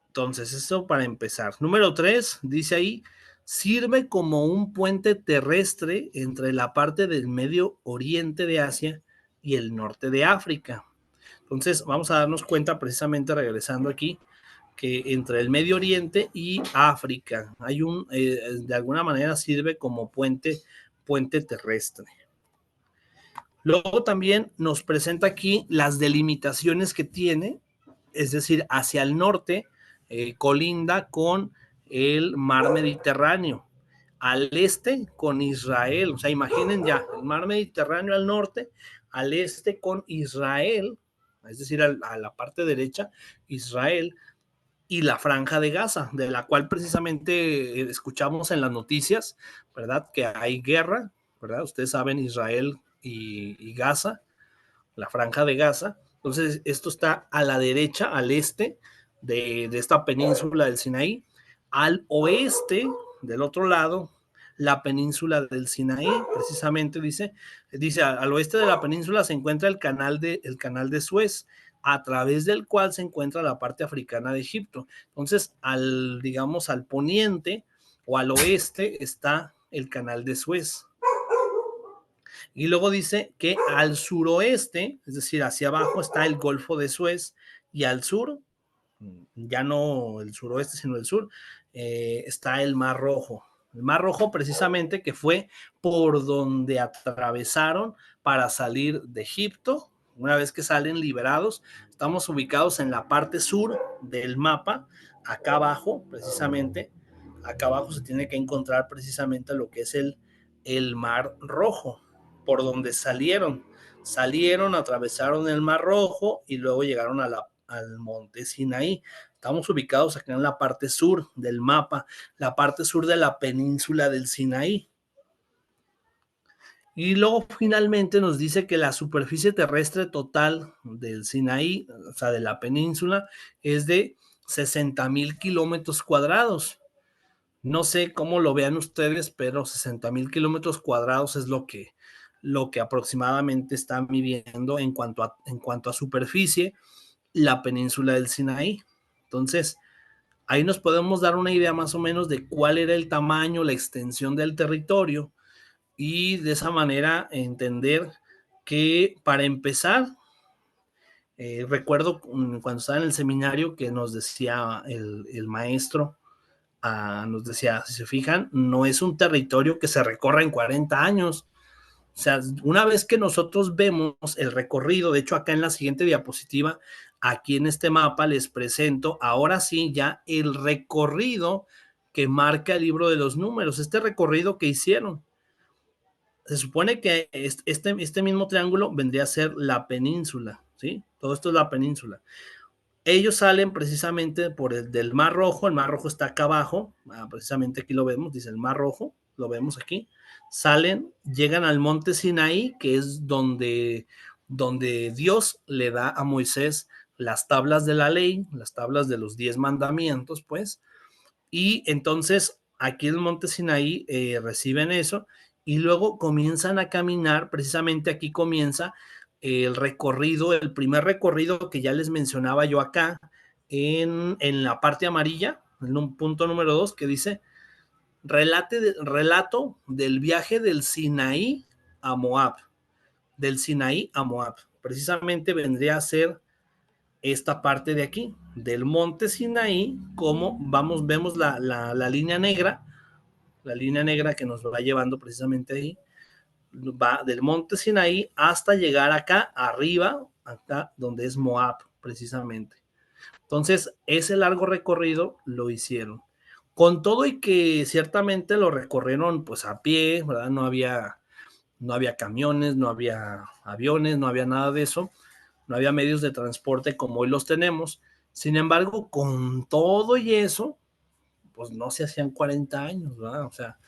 Entonces, eso para empezar. Número 3, dice ahí, sirve como un puente terrestre entre la parte del Medio Oriente de Asia y el norte de África. Entonces, vamos a darnos cuenta precisamente regresando aquí, que entre el Medio Oriente y África hay de alguna manera sirve como puente terrestre. Luego también nos presenta aquí las delimitaciones que tiene, es decir, hacia el norte colinda con el mar Mediterráneo, al este con Israel, o sea, imaginen ya, el mar Mediterráneo al norte, al este con Israel, es decir, a la parte derecha, Israel, y la Franja de Gaza, de la cual precisamente escuchamos en las noticias, ¿verdad? Que hay guerra, ¿verdad? Ustedes saben, Israel y Gaza, la Franja de Gaza. Entonces, esto está a la derecha, al este de esta península del Sinaí. Al oeste, del otro lado, la península del Sinaí, precisamente dice al oeste de la península se encuentra el canal de Suez, a través del cual se encuentra la parte africana de Egipto. Entonces, digamos, al poniente o al oeste está el canal de Suez. Y luego dice que al suroeste, es decir, hacia abajo está el Golfo de Suez, y al sur, ya no el suroeste, sino el sur, está el Mar Rojo. El Mar Rojo precisamente que fue por donde atravesaron para salir de Egipto. Una vez que salen liberados, estamos ubicados en la parte sur del mapa, acá abajo, precisamente, acá abajo se tiene que encontrar precisamente lo que es el Mar Rojo, por donde salieron, atravesaron el Mar Rojo y luego llegaron al monte Sinaí. Estamos ubicados acá en la parte sur del mapa, la parte sur de la península del Sinaí. Y luego finalmente nos dice que la superficie terrestre total del Sinaí, o sea, de la península, es de 60,000 kilómetros cuadrados. No sé cómo lo vean ustedes, pero 60,000 kilómetros cuadrados es lo que aproximadamente está midiendo en cuanto a superficie la península del Sinaí. Entonces, ahí nos podemos dar una idea más o menos de cuál era el tamaño, la extensión del territorio, y de esa manera entender que, para empezar, recuerdo cuando estaba en el seminario que nos decía el maestro, nos decía, si se fijan, no es un territorio que se recorra en 40 años. O sea, una vez que nosotros vemos el recorrido, de hecho acá en la siguiente diapositiva, aquí en este mapa les presento, ahora sí, ya el recorrido que marca el libro de los números, este recorrido que hicieron. Se supone que este mismo triángulo vendría a ser la península, ¿sí? Todo esto es la península. Ellos salen precisamente por del Mar Rojo. El Mar Rojo está acá abajo, precisamente aquí lo vemos, dice el Mar Rojo, lo vemos aquí. Salen, llegan al monte Sinaí, que es donde Dios le da a Moisés las tablas de la ley, las tablas de los 10 mandamientos, pues. Y entonces aquí en el monte Sinaí reciben eso, y luego comienzan a caminar. Precisamente aquí comienza el recorrido, el primer recorrido que ya les mencionaba yo acá, en la parte amarilla, en un punto número 2, que dice relato del viaje del Sinaí a Moab. Del Sinaí a Moab. Precisamente vendría a ser esta parte de aquí, del monte Sinaí, como vemos la línea negra, que nos va llevando precisamente ahí, va del monte Sinaí hasta llegar acá arriba, acá donde es Moab, precisamente. Entonces, ese largo recorrido lo hicieron. Con todo y que ciertamente lo recorrieron pues a pie, ¿verdad? No había camiones, no había aviones, no había nada de eso, no había medios de transporte como hoy los tenemos. Sin embargo, con todo y eso, pues no se hacían 40 años, ¿verdad? O sea,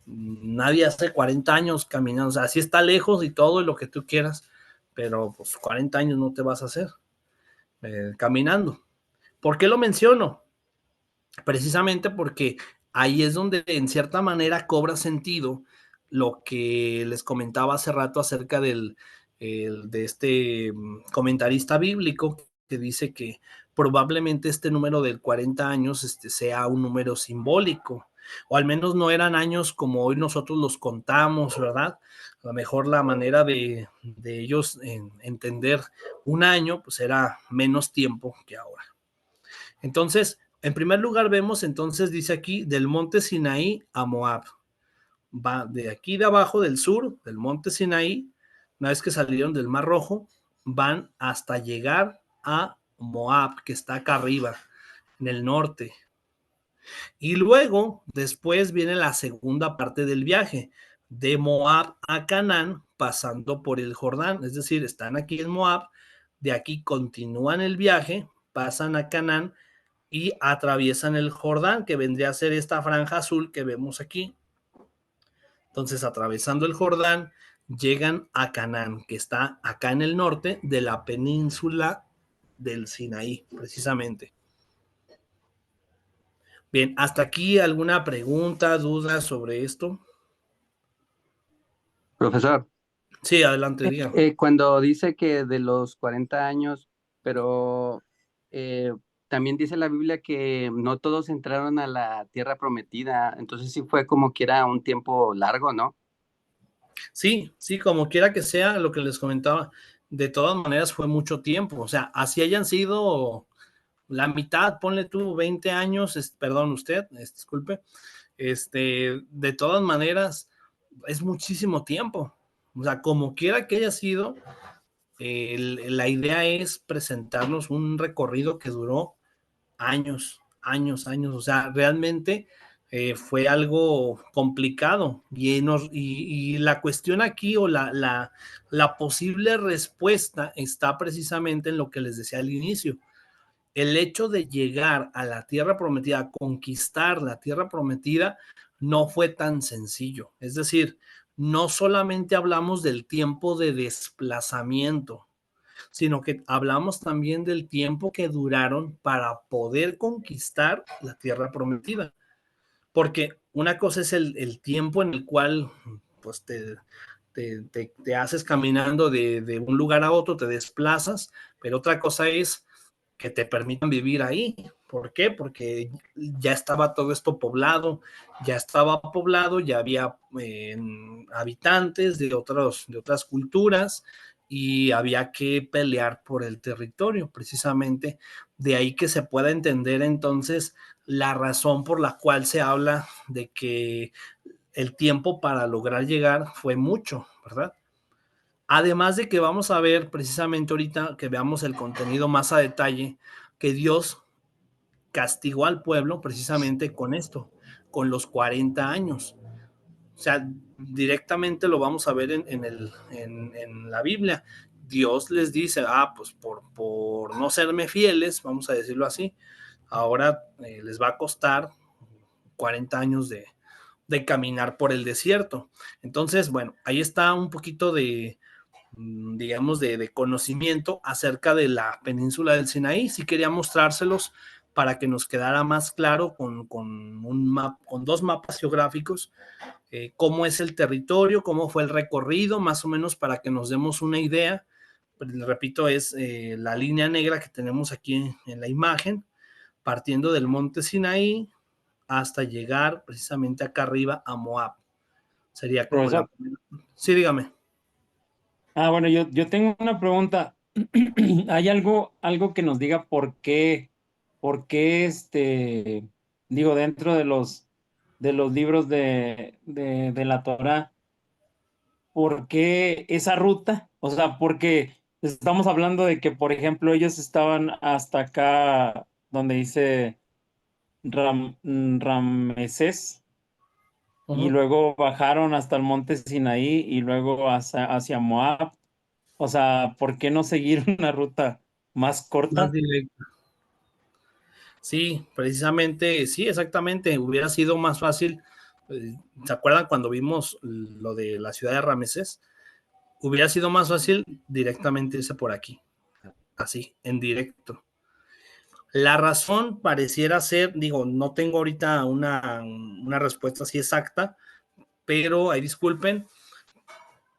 nadie hace 40 años caminando. O sea, sí está lejos y todo y lo que tú quieras, pero pues 40 años no te vas a hacer caminando. ¿Por qué lo menciono? Precisamente porque ahí es donde en cierta manera cobra sentido lo que les comentaba hace rato acerca de este comentarista bíblico que dice que probablemente este número de 40 años sea un número simbólico, o al menos no eran años como hoy nosotros los contamos, ¿verdad? A lo mejor la manera de ellos entender un año pues era menos tiempo que ahora. Entonces, en primer lugar vemos, entonces dice aquí, del monte Sinaí a Moab. Va de aquí de abajo del sur, del monte Sinaí, una vez que salieron del Mar Rojo, van hasta llegar a Moab, que está acá arriba, en el norte. Y luego, después viene la segunda parte del viaje, de Moab a Canaán, pasando por el Jordán. Es decir, están aquí en Moab, De aquí continúan el viaje, pasan a Canaán y atraviesan el Jordán, que vendría a ser esta franja azul que vemos aquí. Entonces, atravesando el Jordán, llegan a Canaán, que está acá en el norte de la península del Sinaí, precisamente. Bien, hasta aquí alguna pregunta, duda sobre esto. Profesor, Sí, adelante, diga. cuando dice que de los 40 años, pero también dice la Biblia que no todos entraron a la tierra prometida, entonces sí fue como que era un tiempo largo, ¿no? Sí, sí, como quiera que sea, lo que les comentaba, de todas maneras fue mucho tiempo, o sea, así hayan sido la mitad, ponle tú 20 años, perdón usted, disculpe, de todas maneras es muchísimo tiempo, o sea, como quiera que haya sido, la idea es presentarnos un recorrido que duró años, años, años, o sea, realmente fue algo complicado y la cuestión aquí o la posible respuesta está precisamente en lo que les decía al inicio. El hecho de llegar a la tierra prometida, conquistar la tierra prometida, no fue tan sencillo. Es decir, no solamente hablamos del tiempo de desplazamiento, sino que hablamos también del tiempo que duraron para poder conquistar la tierra prometida. Porque una cosa es el tiempo en el cual pues te haces caminando de un lugar a otro, te desplazas, pero otra cosa es que te permitan vivir ahí. ¿Por qué? Porque ya estaba todo esto poblado, ya había habitantes de otras culturas y había que pelear por el territorio, precisamente de ahí que se pueda entender entonces la razón por la cual se habla de que el tiempo para lograr llegar fue mucho, ¿verdad? Además de que vamos a ver precisamente ahorita que veamos el contenido más a detalle, que Dios castigó al pueblo precisamente con esto, con los 40 años. O sea, directamente lo vamos a ver en la Biblia. Dios les dice, pues por no serme fieles, vamos a decirlo así, ahora les va a costar 40 años de caminar por el desierto. Entonces, bueno, ahí está un poquito digamos, de conocimiento acerca de la península del Sinaí. Sí quería mostrárselos para que nos quedara más claro con dos mapas geográficos, cómo es el territorio, cómo fue el recorrido, más o menos para que nos demos una idea. Repito, es la línea negra que tenemos aquí en la imagen, partiendo del monte Sinaí hasta llegar precisamente acá arriba a Moab. Sería como Profesor. Sí, dígame. Bueno, yo tengo una pregunta. ¿Hay algo que nos diga por qué, digo, dentro de los libros de la Torá, por qué esa ruta? O sea, porque estamos hablando de que, por ejemplo, ellos estaban hasta acá donde dice Ramesés, y luego bajaron hasta el monte Sinaí y luego hacia Moab. O sea, ¿por qué no seguir una ruta más corta? Más directa. Sí, precisamente, sí, exactamente. Hubiera sido más fácil. ¿Se acuerdan cuando vimos lo de la ciudad de Ramesés? Hubiera sido más fácil directamente irse por aquí, así, en directo. La razón pareciera ser, digo, no tengo ahorita una respuesta así exacta, pero ahí disculpen,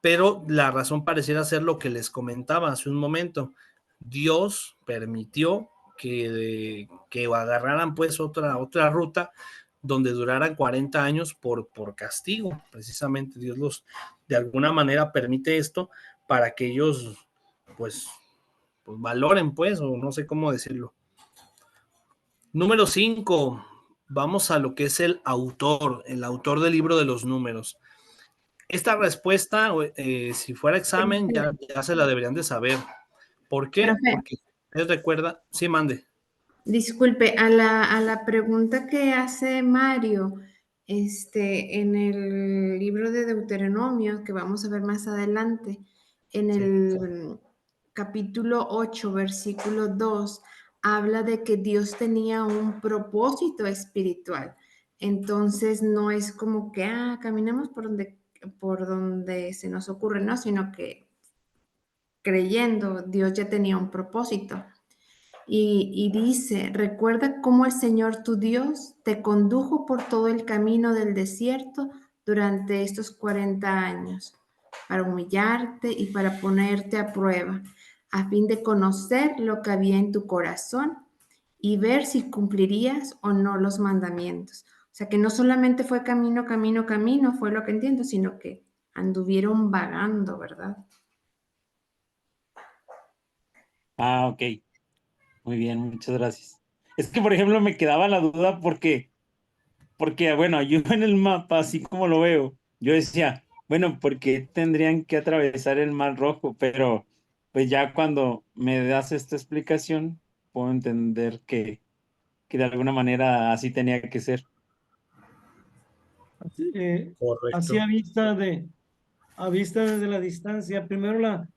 pero la razón pareciera ser lo que les comentaba hace un momento. Dios permitió que agarraran pues otra ruta donde duraran 40 años por castigo. Precisamente Dios de alguna manera permite esto para que ellos pues valoren pues, o no sé cómo decirlo. Número 5, vamos a lo que es el autor del libro de los números. Esta respuesta, si fuera examen, ya se la deberían de saber. ¿Por qué? Profe. Porque les recuerda, sí, mande. Disculpe, a la pregunta que hace Mario, en el libro de Deuteronomio, que vamos a ver más adelante, en el capítulo 8, versículo 2, habla de que Dios tenía un propósito espiritual. Entonces no es como que caminamos por donde se nos ocurre, no, sino que creyendo Dios ya tenía un propósito. Y dice, recuerda cómo el Señor tu Dios te condujo por todo el camino del desierto durante estos 40 años, para humillarte y para ponerte a prueba, a fin de conocer lo que había en tu corazón y ver si cumplirías o no los mandamientos. O sea que no solamente fue camino, camino, camino, fue lo que entiendo, sino que anduvieron vagando, ¿verdad? Ok, muy bien, muchas gracias. Es que, por ejemplo, me quedaba la duda porque, bueno, yo en el mapa, así como lo veo, yo decía, bueno, ¿por qué tendrían que atravesar el Mar Rojo? Pero, pues ya cuando me das esta explicación, puedo entender que de alguna manera así tenía que ser. Así Correcto. a vista desde la distancia. Primero la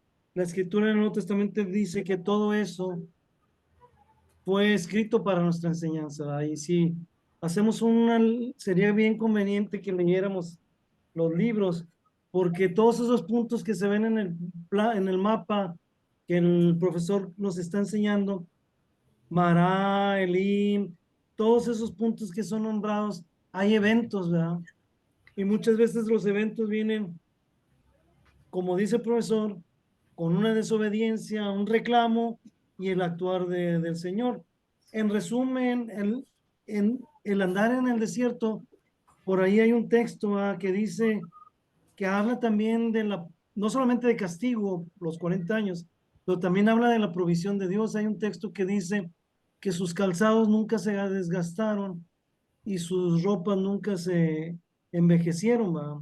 escritura en el Nuevo Testamento dice que todo eso fue escrito para nuestra enseñanza. Ahí sí, sería bien conveniente que leyéramos los libros, porque todos esos puntos que se ven en el mapa que el profesor nos está enseñando, Mará, Elim, todos esos puntos que son nombrados, hay eventos, ¿verdad? Y muchas veces los eventos vienen, como dice el profesor, con una desobediencia, un reclamo y el actuar del Señor. En resumen, el andar en el desierto, por ahí hay un texto que dice, que habla también no solamente de castigo, los 40 años, pero también habla de la provisión de Dios. Hay un texto que dice que sus calzados nunca se desgastaron y sus ropas nunca se envejecieron, ¿va?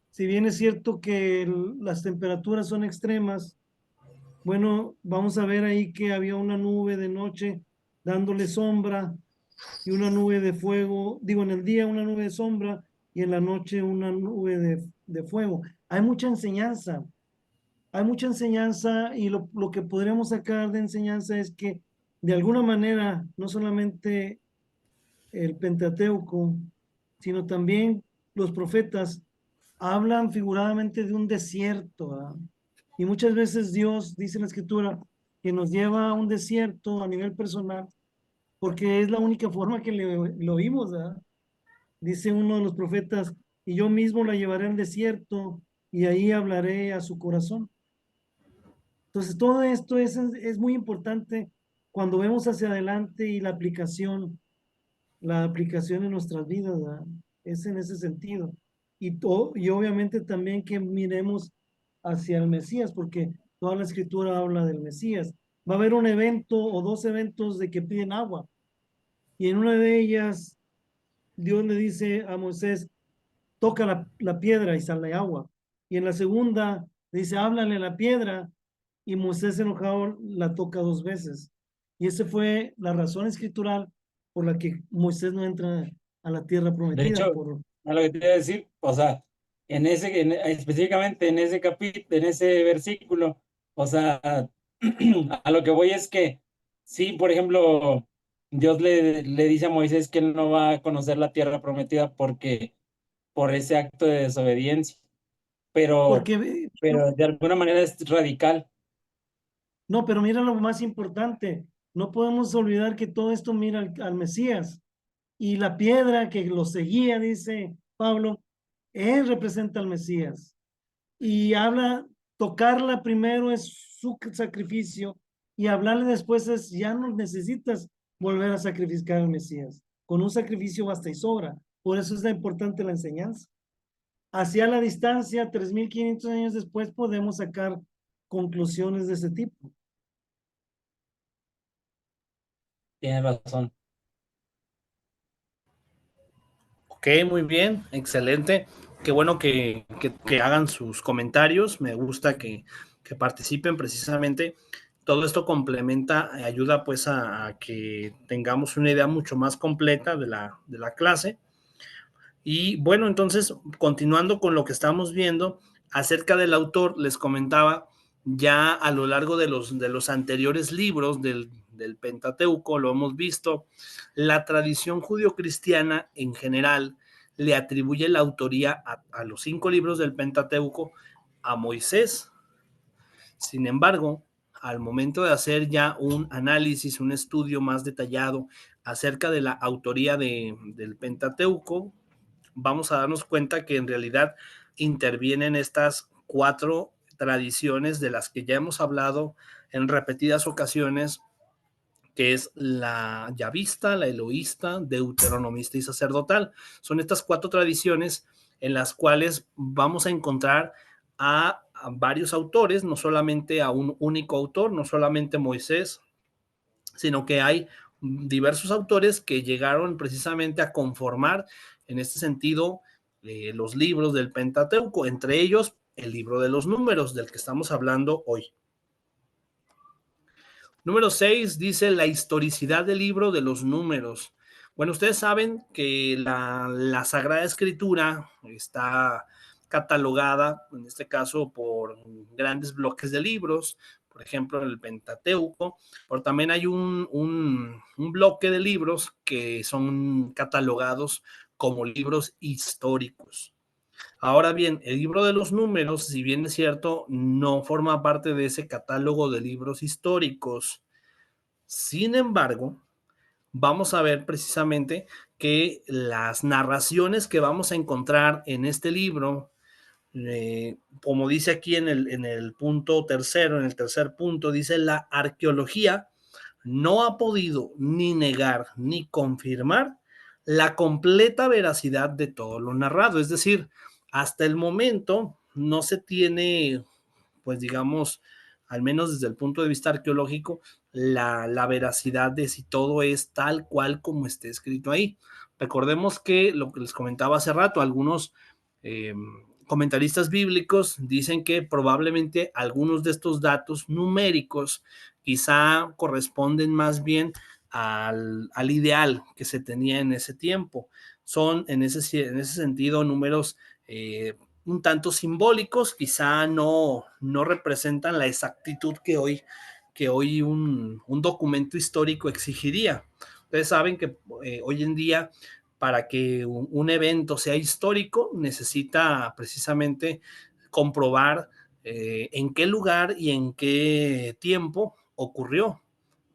Si bien es cierto que las temperaturas son extremas, bueno, vamos a ver ahí que había una nube de noche dándole sombra y una nube de fuego, digo, en el día una nube de sombra y en la noche una nube de fuego. Hay mucha enseñanza y lo que podríamos sacar de enseñanza es que de alguna manera, no solamente el Pentateuco, sino también los profetas hablan figuradamente de un desierto, ¿verdad? Y muchas veces Dios, dice en la Escritura, que nos lleva a un desierto a nivel personal, porque es la única forma que lo oímos, ¿verdad? Dice uno de los profetas, y yo mismo la llevaré al desierto y ahí hablaré a su corazón. Entonces, todo esto es muy importante cuando vemos hacia adelante y la aplicación en nuestras vidas, ¿verdad? Es en ese sentido. Y obviamente también que miremos hacia el Mesías, porque toda la escritura habla del Mesías. Va a haber un evento o dos eventos de que piden agua. Y en una de ellas, Dios le dice a Moisés, toca la piedra y sale agua. Y en la segunda, le dice, háblale a la piedra. Y Moisés enojado la toca dos veces. Y esa fue la razón escritural por la que Moisés no entra a la tierra De prometida. hecho, a lo que te iba a decir, o sea, específicamente en ese capítulo, en ese versículo, o sea, a lo que voy es que, sí, por ejemplo, Dios le dice a Moisés que él no va a conocer la tierra prometida por ese acto de desobediencia, pero, Porque, pero de alguna manera es radical. no, pero mira lo más importante. No podemos olvidar que todo esto mira al Mesías. Y la piedra que lo seguía, dice Pablo, él representa al Mesías. Y tocarla primero es su sacrificio y hablarle después es, ya no necesitas volver a sacrificar al Mesías. Con un sacrificio basta y sobra. Por eso es importante la enseñanza. Hacia la distancia, 3.500 años después, podemos sacar conclusiones de ese tipo. Tienes razón. Ok, muy bien, excelente. Qué bueno que hagan sus comentarios. Me gusta que participen precisamente. Todo esto complementa, ayuda pues a que tengamos una idea mucho más completa de la clase. Y bueno, entonces, continuando con lo que estamos viendo, acerca del autor, les comentaba ya a lo largo de los anteriores libros del Pentateuco, lo hemos visto, la tradición judio-cristiana en general le atribuye la autoría a los 5 libros del Pentateuco a Moisés. Sin embargo, al momento de hacer ya un análisis, un estudio más detallado acerca de la autoría del Pentateuco, vamos a darnos cuenta que en realidad intervienen estas 4 tradiciones de las que ya hemos hablado en repetidas ocasiones, que es la yavista, la eloísta, deuteronomista y sacerdotal. Son estas 4 tradiciones en las cuales vamos a encontrar a varios autores, no solamente a un único autor, no solamente Moisés, sino que hay diversos autores que llegaron precisamente a conformar en este sentido los libros del Pentateuco, entre ellos el libro de los números del que estamos hablando hoy. Número 6 dice la historicidad del libro de los números. Bueno, ustedes saben que la Sagrada Escritura está catalogada, en este caso, por grandes bloques de libros, por ejemplo, el Pentateuco, pero también hay un bloque de libros que son catalogados como libros históricos. Ahora bien, el libro de los números, si bien es cierto, no forma parte de ese catálogo de libros históricos. Sin embargo, vamos a ver precisamente que las narraciones que vamos a encontrar en este libro, como dice aquí en el punto tercero, en el tercer punto, dice la arqueología no ha podido ni negar ni confirmar la completa veracidad de todo lo narrado. Es decir, hasta el momento no se tiene, pues digamos, al menos desde el punto de vista arqueológico, la veracidad de si todo es tal cual como esté escrito ahí. Recordemos que lo que les comentaba hace rato, algunos comentaristas bíblicos dicen que probablemente algunos de estos datos numéricos quizá corresponden más bien al ideal que se tenía en ese tiempo. Son en ese sentido números un tanto simbólicos, quizá no representan la exactitud que hoy un documento histórico exigiría. Ustedes saben que hoy en día para que un evento sea histórico necesita precisamente comprobar en qué lugar y en qué tiempo ocurrió,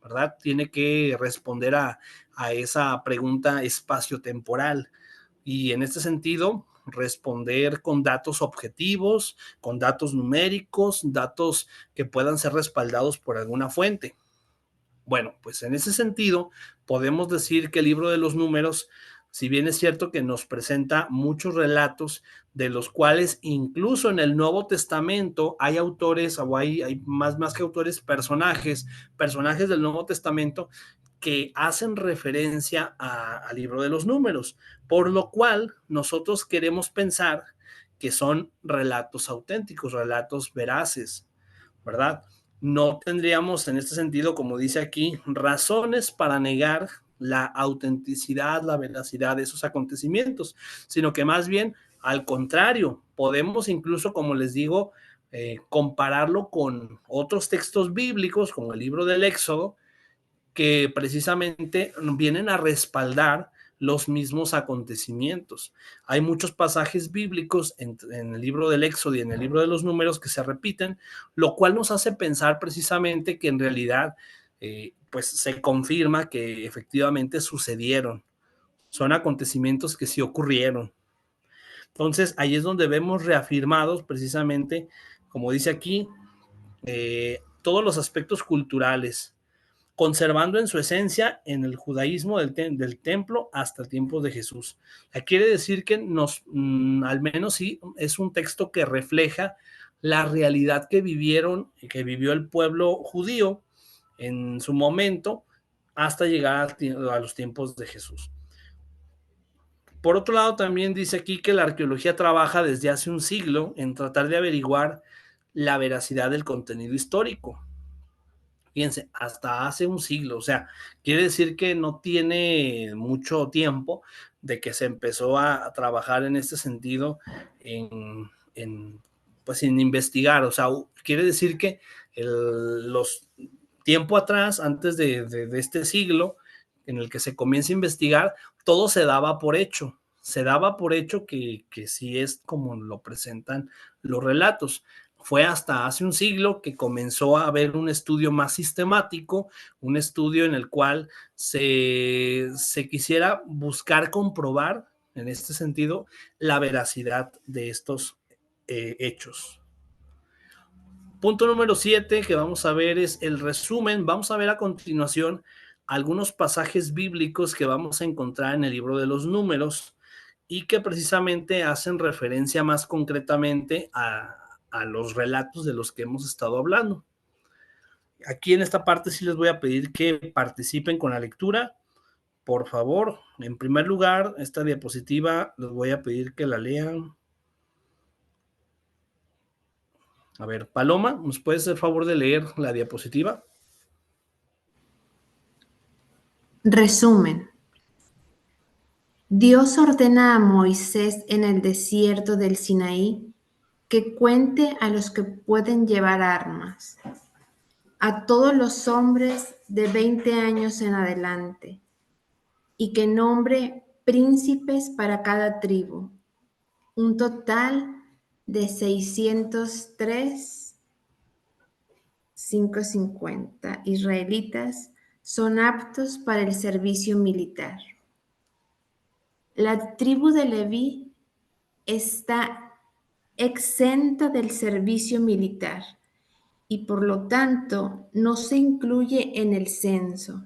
¿verdad? Tiene que responder a esa pregunta espacio-temporal y en este sentido responder con datos objetivos, con datos numéricos, datos que puedan ser respaldados por alguna fuente. Bueno, pues en ese sentido podemos decir que el libro de los números, si bien es cierto que nos presenta muchos relatos, de los cuales incluso en el Nuevo Testamento hay autores, o hay más que autores, personajes del Nuevo Testamento que hacen referencia al libro de los números, por lo cual nosotros queremos pensar que son relatos auténticos, relatos veraces, ¿verdad? No tendríamos en este sentido, como dice aquí, razones para negar la autenticidad, la veracidad de esos acontecimientos, sino que más bien al contrario, podemos incluso, como les digo, compararlo con otros textos bíblicos, como el libro del Éxodo, que precisamente vienen a respaldar los mismos acontecimientos. Hay muchos pasajes bíblicos en el libro del Éxodo y en el libro de los Números que se repiten, lo cual nos hace pensar precisamente que en realidad pues se confirma que efectivamente sucedieron. Son acontecimientos que sí ocurrieron. Entonces, ahí es donde vemos reafirmados precisamente, como dice aquí, todos los aspectos culturales, conservando en su esencia en el judaísmo del templo hasta el tiempo de Jesús. Quiere decir que al menos sí, es un texto que refleja la realidad que vivió el pueblo judío en su momento hasta llegar a los tiempos de Jesús. Por otro lado, también dice aquí que la arqueología trabaja desde hace un siglo en tratar de averiguar la veracidad del contenido histórico. Fíjense, hasta hace un siglo, o sea, quiere decir que no tiene mucho tiempo de que se empezó a trabajar en este sentido en pues sin investigar. O sea, quiere decir que tiempo atrás, antes de este siglo, en el que se comienza a investigar, todo se daba por hecho. Se daba por hecho que sí es como lo presentan los relatos. Fue hasta hace un siglo que comenzó a haber un estudio más sistemático, un estudio en el cual se quisiera buscar comprobar, en este sentido, la veracidad de estos hechos. Punto número 7 que vamos a ver es el resumen. Vamos a ver a continuación algunos pasajes bíblicos que vamos a encontrar en el libro de los Números y que precisamente hacen referencia más concretamente a los relatos de los que hemos estado hablando. Aquí en esta parte sí les voy a pedir que participen con la lectura. Por favor, en primer lugar, esta diapositiva les voy a pedir que la lean. A ver, Paloma, ¿nos puedes hacer favor de leer la diapositiva? Resumen. Dios ordena a Moisés en el desierto del Sinaí que cuente a los que pueden llevar armas, a todos los hombres de 20 años en adelante, y que nombre príncipes para cada tribu, un total de 603,550 israelitas son aptos para el servicio militar. La tribu de Leví está exenta del servicio militar y por lo tanto no se incluye en el censo.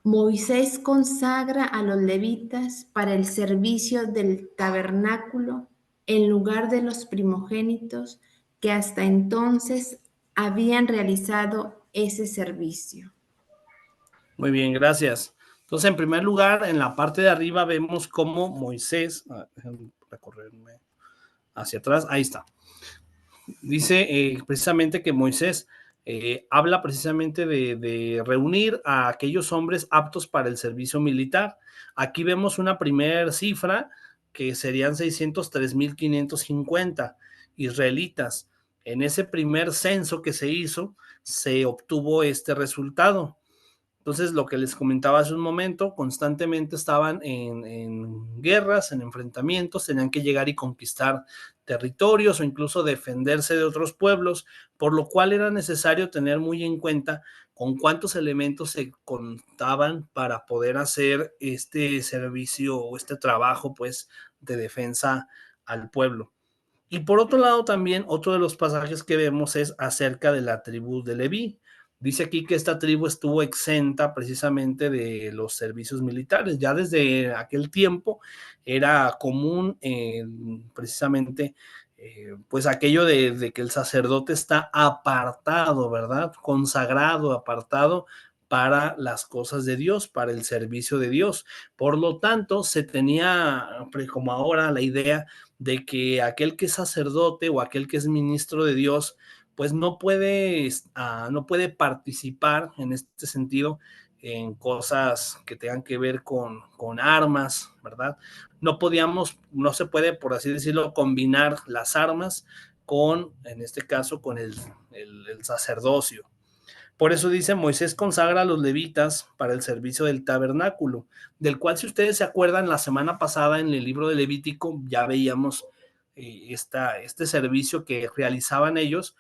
Moisés consagra a los levitas para el servicio del tabernáculo en lugar de los primogénitos que hasta entonces habían realizado ese servicio. Muy bien, gracias. Entonces, en primer lugar, en la parte de arriba vemos cómo Moisés, déjenme recorrerme hacia atrás, ahí está. Dice precisamente que Moisés habla precisamente de reunir a aquellos hombres aptos para el servicio militar. Aquí vemos una primera cifra que serían 603,550 israelitas. En ese primer censo que se hizo, se obtuvo este resultado. Entonces, lo que les comentaba hace un momento, constantemente estaban en guerras, en enfrentamientos, tenían que llegar y conquistar territorios o incluso defenderse de otros pueblos, por lo cual era necesario tener muy en cuenta con cuántos elementos se contaban para poder hacer este servicio o este trabajo, pues, de defensa al pueblo. Y por otro lado también, otro de los pasajes que vemos es acerca de la tribu de Leví. Dice aquí que esta tribu estuvo exenta precisamente de los servicios militares. Ya desde aquel tiempo era común precisamente pues aquello de que el sacerdote está apartado, ¿verdad? Consagrado, apartado para las cosas de Dios, para el servicio de Dios. Por lo tanto, se tenía, como ahora, la idea de que aquel que es sacerdote o aquel que es ministro de Dios, pues no puede participar en este sentido en cosas que tengan que ver con armas, ¿verdad? No se puede, por así decirlo, combinar las armas con, en este caso, con el sacerdocio. Por eso dice, Moisés consagra a los levitas para el servicio del tabernáculo, del cual, si ustedes se acuerdan, la semana pasada en el libro de Levítico ya veíamos este servicio que realizaban ellos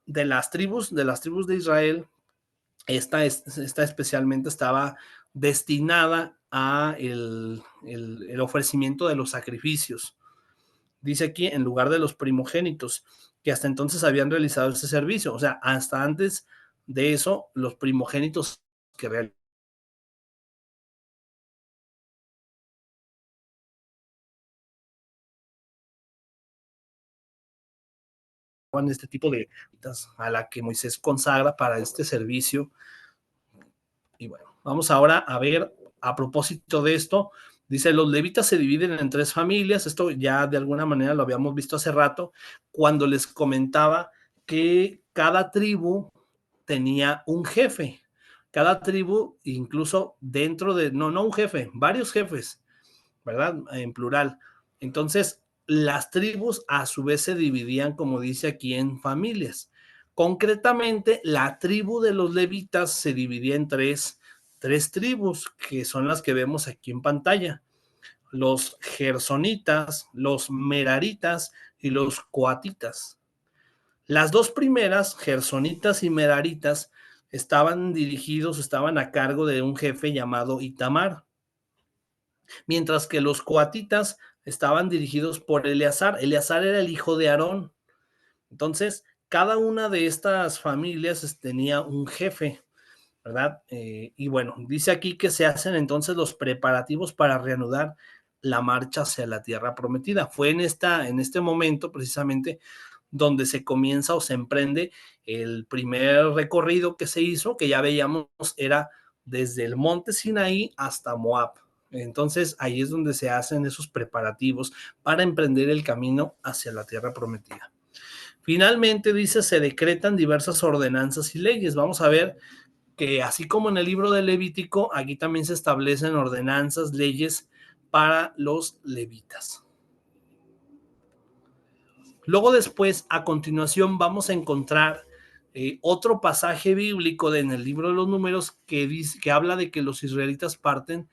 de las tribus de Israel. Esta especialmente estaba destinada a el ofrecimiento de los sacrificios. Dice aquí, en lugar de los primogénitos, que hasta entonces habían realizado ese servicio. O sea, hasta antes de eso, los primogénitos que realizaban este tipo de a la que Moisés consagra para este servicio. Y bueno, vamos ahora a ver, a propósito de esto, dice, los levitas se dividen en 3 familias. Esto ya de alguna manera lo habíamos visto hace rato, cuando les comentaba que cada tribu tenía un jefe. Cada tribu, incluso dentro de, no un jefe, varios jefes, ¿verdad? En plural. Entonces, las tribus a su vez se dividían, como dice aquí, en familias. Concretamente, la tribu de los levitas se dividía en tres tribus, que son las que vemos aquí en pantalla: los gersonitas, los meraritas y los coatitas. Las dos primeras, gersonitas y meraritas, estaban a cargo de un jefe llamado Itamar, mientras que los coatitas estaban dirigidos por Eleazar. Eleazar era el hijo de Aarón. Entonces, cada una de estas familias tenía un jefe, ¿verdad? Y bueno, dice aquí que se hacen entonces los preparativos para reanudar la marcha hacia la tierra prometida. Fue en este momento precisamente donde se comienza o se emprende el primer recorrido que se hizo, que ya veíamos era desde el monte Sinaí hasta Moab. Entonces ahí es donde se hacen esos preparativos para emprender el camino hacia la tierra prometida. Finalmente, dice, se decretan diversas ordenanzas y leyes. Vamos a ver que así como en el libro de Levítico, aquí también se establecen ordenanzas, leyes para los levitas. Luego después, a continuación, vamos a encontrar otro pasaje bíblico en el libro de los Números que habla de que los israelitas parten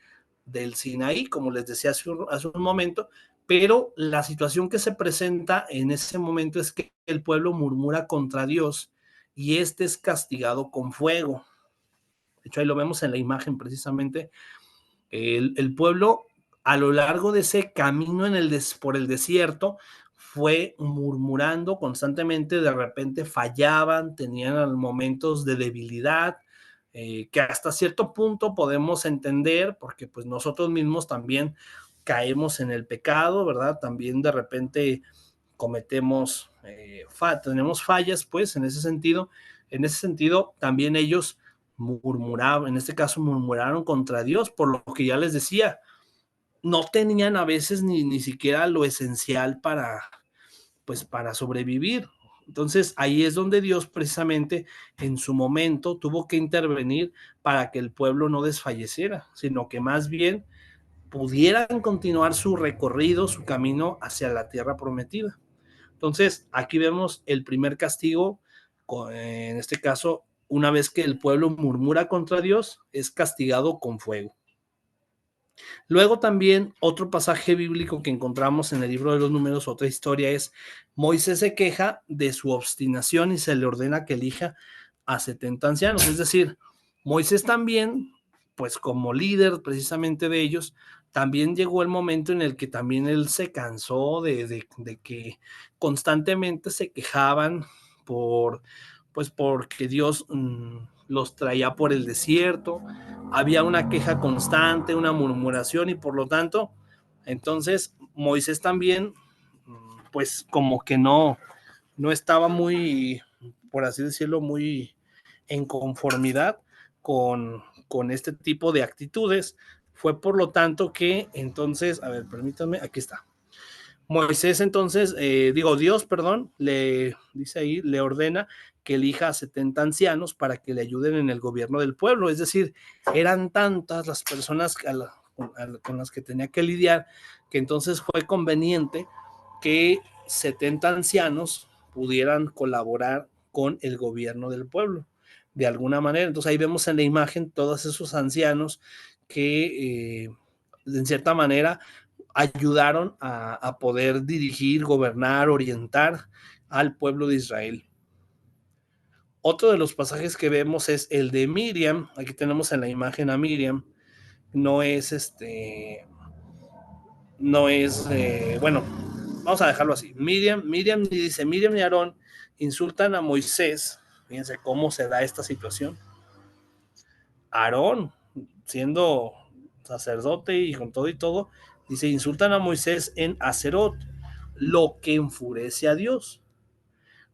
del Sinaí, como les decía hace un momento, pero la situación que se presenta en ese momento es que el pueblo murmura contra Dios y este es castigado con fuego. De hecho, ahí lo vemos en la imagen precisamente. El pueblo, a lo largo de ese camino por el desierto, fue murmurando constantemente. De repente fallaban, tenían momentos de debilidad, que hasta cierto punto podemos entender, porque pues nosotros mismos también caemos en el pecado, ¿verdad? También de repente cometemos, tenemos fallas, pues en ese sentido. En ese sentido, también ellos murmuraban, en este caso murmuraron contra Dios, por lo que ya les decía, no tenían a veces ni siquiera lo esencial para sobrevivir. Entonces ahí es donde Dios precisamente en su momento tuvo que intervenir para que el pueblo no desfalleciera, sino que más bien pudieran continuar su recorrido, su camino hacia la tierra prometida. Entonces aquí vemos el primer castigo, en este caso, una vez que el pueblo murmura contra Dios, es castigado con fuego. Luego también otro pasaje bíblico que encontramos en el libro de los Números, otra historia, es Moisés se queja de su obstinación y se le ordena que elija a 70 ancianos. Es decir, Moisés también, pues como líder precisamente de ellos, también llegó el momento en el que también él se cansó de que constantemente se quejaban porque Dios los traía por el desierto. Había una queja constante, una murmuración, y por lo tanto, entonces Moisés también, pues como que no estaba muy, por así decirlo, muy en conformidad con este tipo de actitudes. Fue por lo tanto que entonces, a ver, permítanme, aquí está. Moisés entonces, Dios, perdón, le dice ahí, le ordena que elija a 70 ancianos para que le ayuden en el gobierno del pueblo. Es decir, eran tantas las personas con las que tenía que lidiar, que entonces fue conveniente que 70 ancianos pudieran colaborar con el gobierno del pueblo, de alguna manera. Entonces ahí vemos en la imagen todos esos ancianos que en cierta manera ayudaron a poder dirigir, gobernar, orientar al pueblo de Israel. Otro de los pasajes que vemos es el de Miriam. Aquí tenemos en la imagen a Miriam. Bueno, vamos a dejarlo así. Miriam y Aarón insultan a Moisés. Fíjense cómo se da esta situación. Aarón, siendo sacerdote y con todo y todo, dice, insultan a Moisés en Aserot, lo que enfurece a Dios.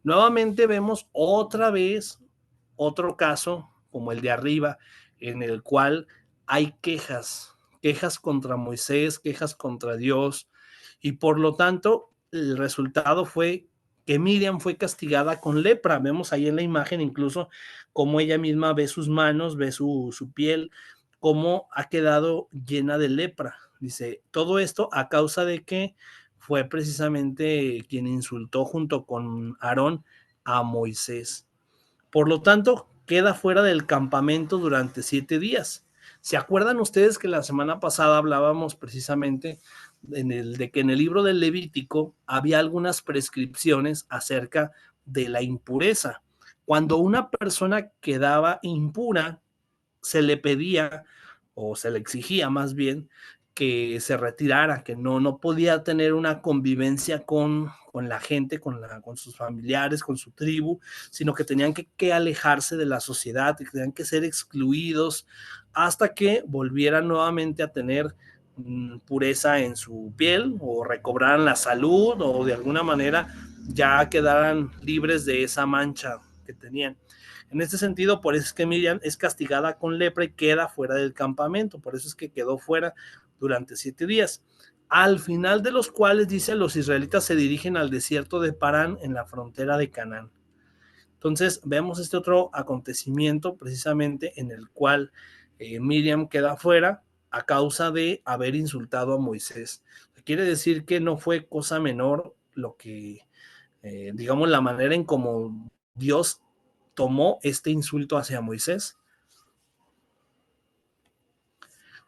Nuevamente vemos otra vez otro caso como el de arriba, en el cual hay quejas contra Moisés, quejas contra Dios, y por lo tanto el resultado fue que Miriam fue castigada con lepra. Vemos ahí en la imagen incluso cómo ella misma ve sus manos, ve su piel, cómo ha quedado llena de lepra. Dice, todo esto a causa de que fue precisamente quien insultó junto con Aarón a Moisés. Por lo tanto, queda fuera del campamento durante 7 días. ¿Se acuerdan ustedes que la semana pasada hablábamos precisamente de que en el libro del Levítico había algunas prescripciones acerca de la impureza? Cuando una persona quedaba impura, se le pedía o se le exigía más bien que se retirara, que no podía tener una convivencia con la gente, con sus familiares, con su tribu, sino que tenían que alejarse de la sociedad, que tenían que ser excluidos hasta que volvieran nuevamente a tener pureza en su piel o recobraran la salud o de alguna manera ya quedaran libres de esa mancha que tenían. En este sentido, por eso es que Miriam es castigada con lepra y queda fuera del campamento, por eso es que quedó fuera durante 7 días, al final de los cuales, dice, los israelitas se dirigen al desierto de Parán en la frontera de Canaán. Entonces, vemos este otro acontecimiento precisamente en el cual Miriam queda fuera a causa de haber insultado a Moisés. Quiere decir que no fue cosa menor lo que, digamos, la manera en cómo Dios tomó este insulto hacia Moisés.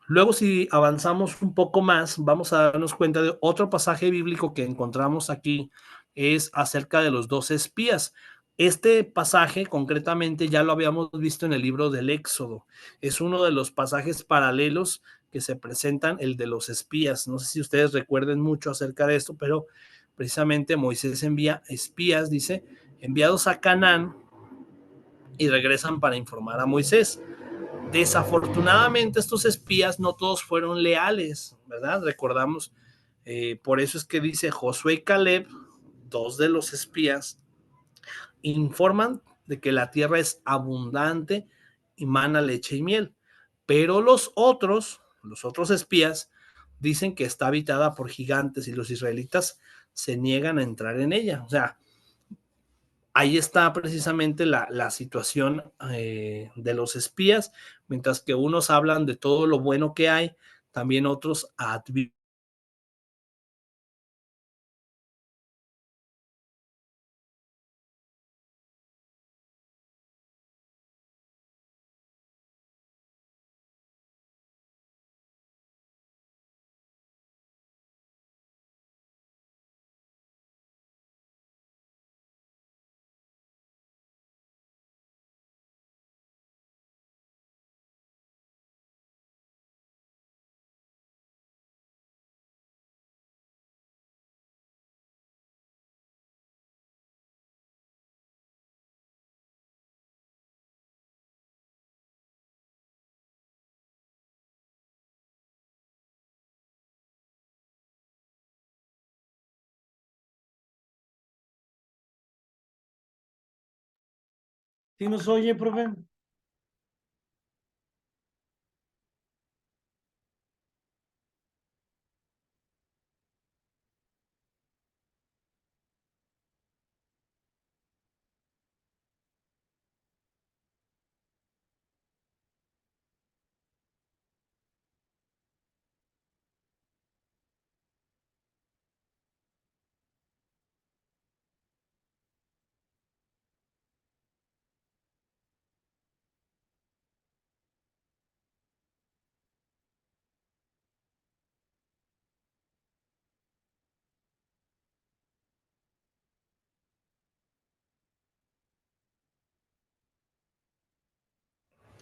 Luego, si avanzamos un poco más, vamos a darnos cuenta de otro pasaje bíblico que encontramos aquí, es acerca de los 12 espías. Este pasaje concretamente ya lo habíamos visto en el libro del Éxodo. Es uno de los pasajes paralelos que se presentan, el de los espías. No sé si ustedes recuerden mucho acerca de esto, pero precisamente Moisés envía espías, dice, enviados a Canaán, y regresan para informar a Moisés. Desafortunadamente, estos espías no todos fueron leales, ¿verdad? Recordamos, por eso es que dice Josué y Caleb, 2 de los espías, informan de que la tierra es abundante y mana leche y miel, pero los otros espías, dicen que está habitada por gigantes y los israelitas se niegan a entrar en ella. O sea, ahí está precisamente la situación de los espías, mientras que unos hablan de todo lo bueno que hay, también otros advierten. ¿Sí nos oye, profe?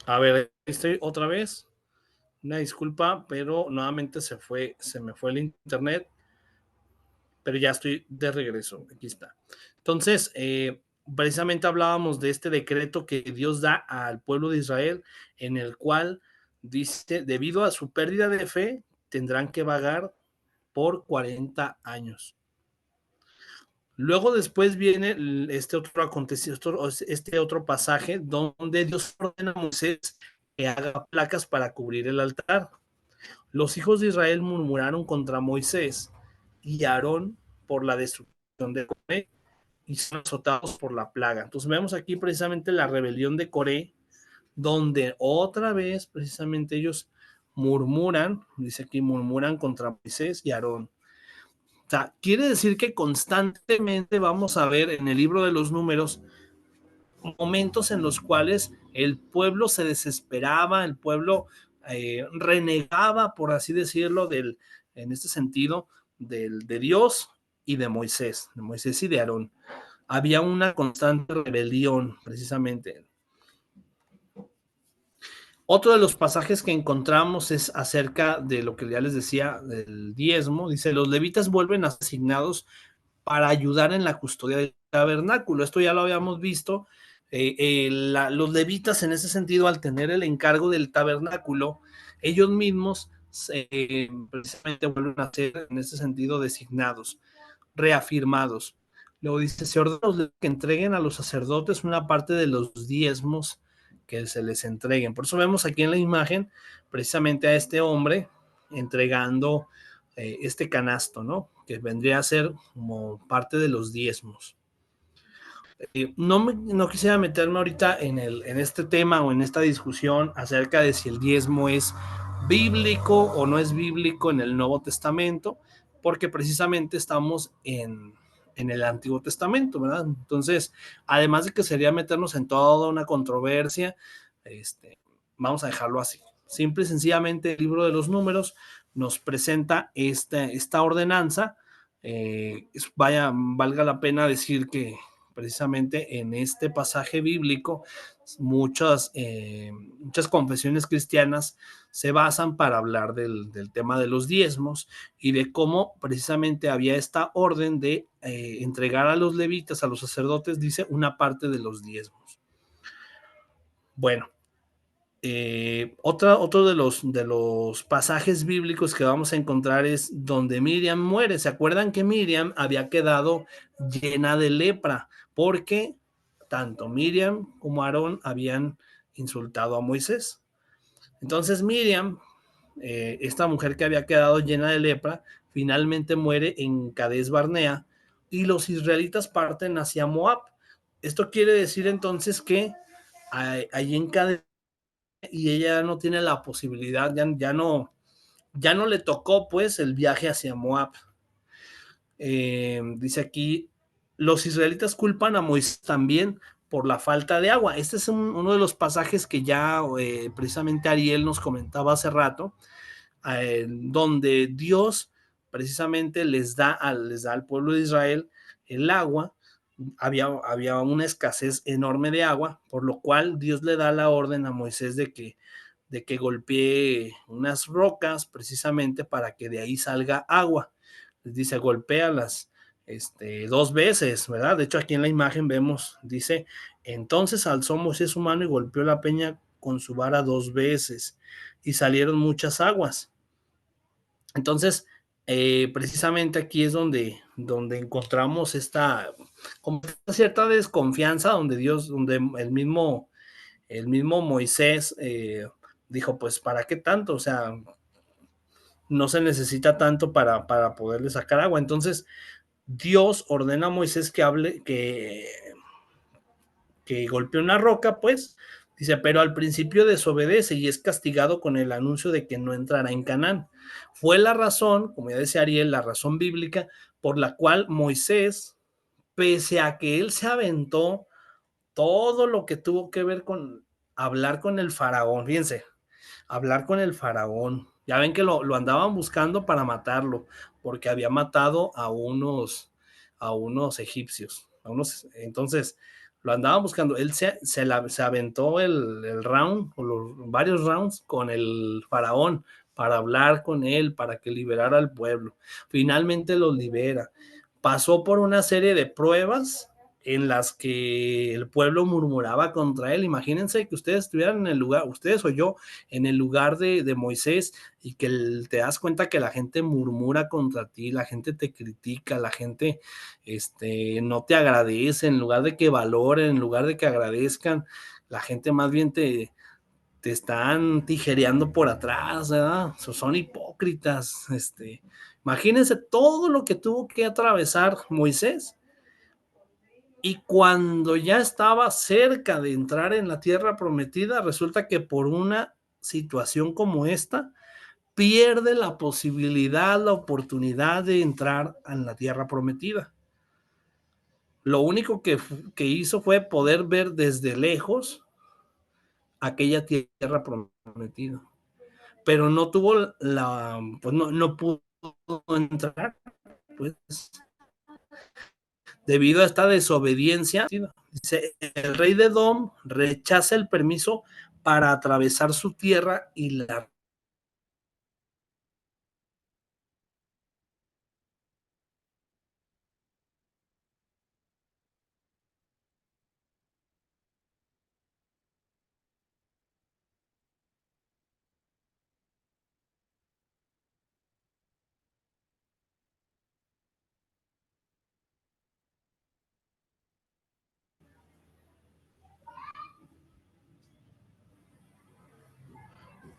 A ver, estoy otra vez. Una disculpa, pero nuevamente se me fue el internet, pero ya estoy de regreso. Aquí está. Entonces, precisamente hablábamos de este decreto que Dios da al pueblo de Israel, en el cual dice, debido a su pérdida de fe, tendrán que vagar por 40 años. Luego después viene este otro acontecimiento, este otro pasaje donde Dios ordena a Moisés que haga placas para cubrir el altar. Los hijos de Israel murmuraron contra Moisés y Aarón por la destrucción de Coré y son azotados por la plaga. Entonces vemos aquí precisamente la rebelión de Coré, donde otra vez precisamente ellos murmuran, dice aquí, murmuran contra Moisés y Aarón. sea, quiere decir que constantemente vamos a ver en el libro de los Números momentos en los cuales el pueblo se desesperaba, el pueblo renegaba, por así decirlo, en este sentido, de Dios y de Moisés y de Aarón. Había una constante rebelión, precisamente. Otro de los pasajes que encontramos es acerca de lo que ya les decía del diezmo. Dice, los levitas vuelven a ser asignados para ayudar en la custodia del tabernáculo. Esto ya lo habíamos visto. Los levitas en ese sentido, al tener el encargo del tabernáculo, ellos mismos precisamente vuelven a ser en ese sentido designados, reafirmados. Luego dice, se ordena que entreguen a los sacerdotes una parte de los diezmos que se les entreguen. Por eso vemos aquí en la imagen precisamente a este hombre entregando este canasto, ¿no? Que vendría a ser como parte de los diezmos. No quisiera meterme ahorita en este tema o en esta discusión acerca de si el diezmo es bíblico o no es bíblico en el Nuevo Testamento, porque precisamente estamos en el Antiguo Testamento, ¿verdad? Entonces, además de que sería meternos en toda una controversia, vamos a dejarlo así. Simple y sencillamente el libro de los Números nos presenta esta ordenanza. Valga la pena decir que precisamente en este pasaje bíblico muchas confesiones cristianas se basan para hablar del tema de los diezmos y de cómo precisamente había esta orden de entregar a los levitas, a los sacerdotes, dice, una parte de los diezmos. Bueno, otro de los pasajes bíblicos que vamos a encontrar es donde Miriam muere. ¿Se acuerdan que Miriam había quedado llena de lepra? Porque tanto Miriam como Aarón habían insultado a Moisés. Entonces Miriam, esta mujer que había quedado llena de lepra, finalmente muere en Cades Barnea y los israelitas parten hacia Moab. Esto quiere decir entonces que allí en Cades y ella no tiene la posibilidad, ya no le tocó pues el viaje hacia Moab. Dice aquí, los israelitas culpan a Moisés también por la falta de agua. Este es uno de los pasajes que ya precisamente Ariel nos comentaba hace rato, donde Dios precisamente les da al pueblo de Israel el agua. Había una escasez enorme de agua, por lo cual Dios le da la orden a Moisés de que golpee unas rocas precisamente para que de ahí salga agua. Les dice, golpéalas 2 veces, ¿verdad? De hecho, aquí en la imagen vemos, dice, entonces alzó Moisés su mano y golpeó la peña con su vara 2 veces y salieron muchas aguas. Entonces, precisamente aquí es donde encontramos esta cierta desconfianza, donde el mismo Moisés dijo, pues, ¿para qué tanto? O sea, no se necesita tanto para poderle sacar agua. Entonces, Dios ordena a Moisés que golpee una roca, pues, dice, pero al principio desobedece y es castigado con el anuncio de que no entrará en Canaán. Fue la razón, como ya decía Ariel, la razón bíblica por la cual Moisés, pese a que él se aventó todo lo que tuvo que ver con hablar con el faraón, fíjense, hablar con el faraón. Ya ven que lo andaban buscando para matarlo, porque había matado a unos egipcios. Entonces, lo andaban buscando. Él se aventó el round, o varios rounds con el faraón para hablar con él, para que liberara al pueblo. Finalmente los libera. Pasó por una serie de pruebas en las que el pueblo murmuraba contra él. Imagínense que ustedes estuvieran en el lugar, ustedes o yo, en el lugar de Moisés, y que te das cuenta que la gente murmura contra ti, la gente te critica, la gente no te agradece, en lugar de que valoren, en lugar de que agradezcan, la gente más bien te están tijereando por atrás, ¿verdad? Son hipócritas. Imagínense todo lo que tuvo que atravesar Moisés. Y cuando ya estaba cerca de entrar en la tierra prometida, resulta que por una situación como esta, pierde la posibilidad, la oportunidad de entrar en la tierra prometida. Lo único que hizo fue poder ver desde lejos aquella tierra prometida, pero no tuvo pues no pudo entrar, pues, debido a esta desobediencia. Dice, el rey de Edom rechaza el permiso para atravesar su tierra y la...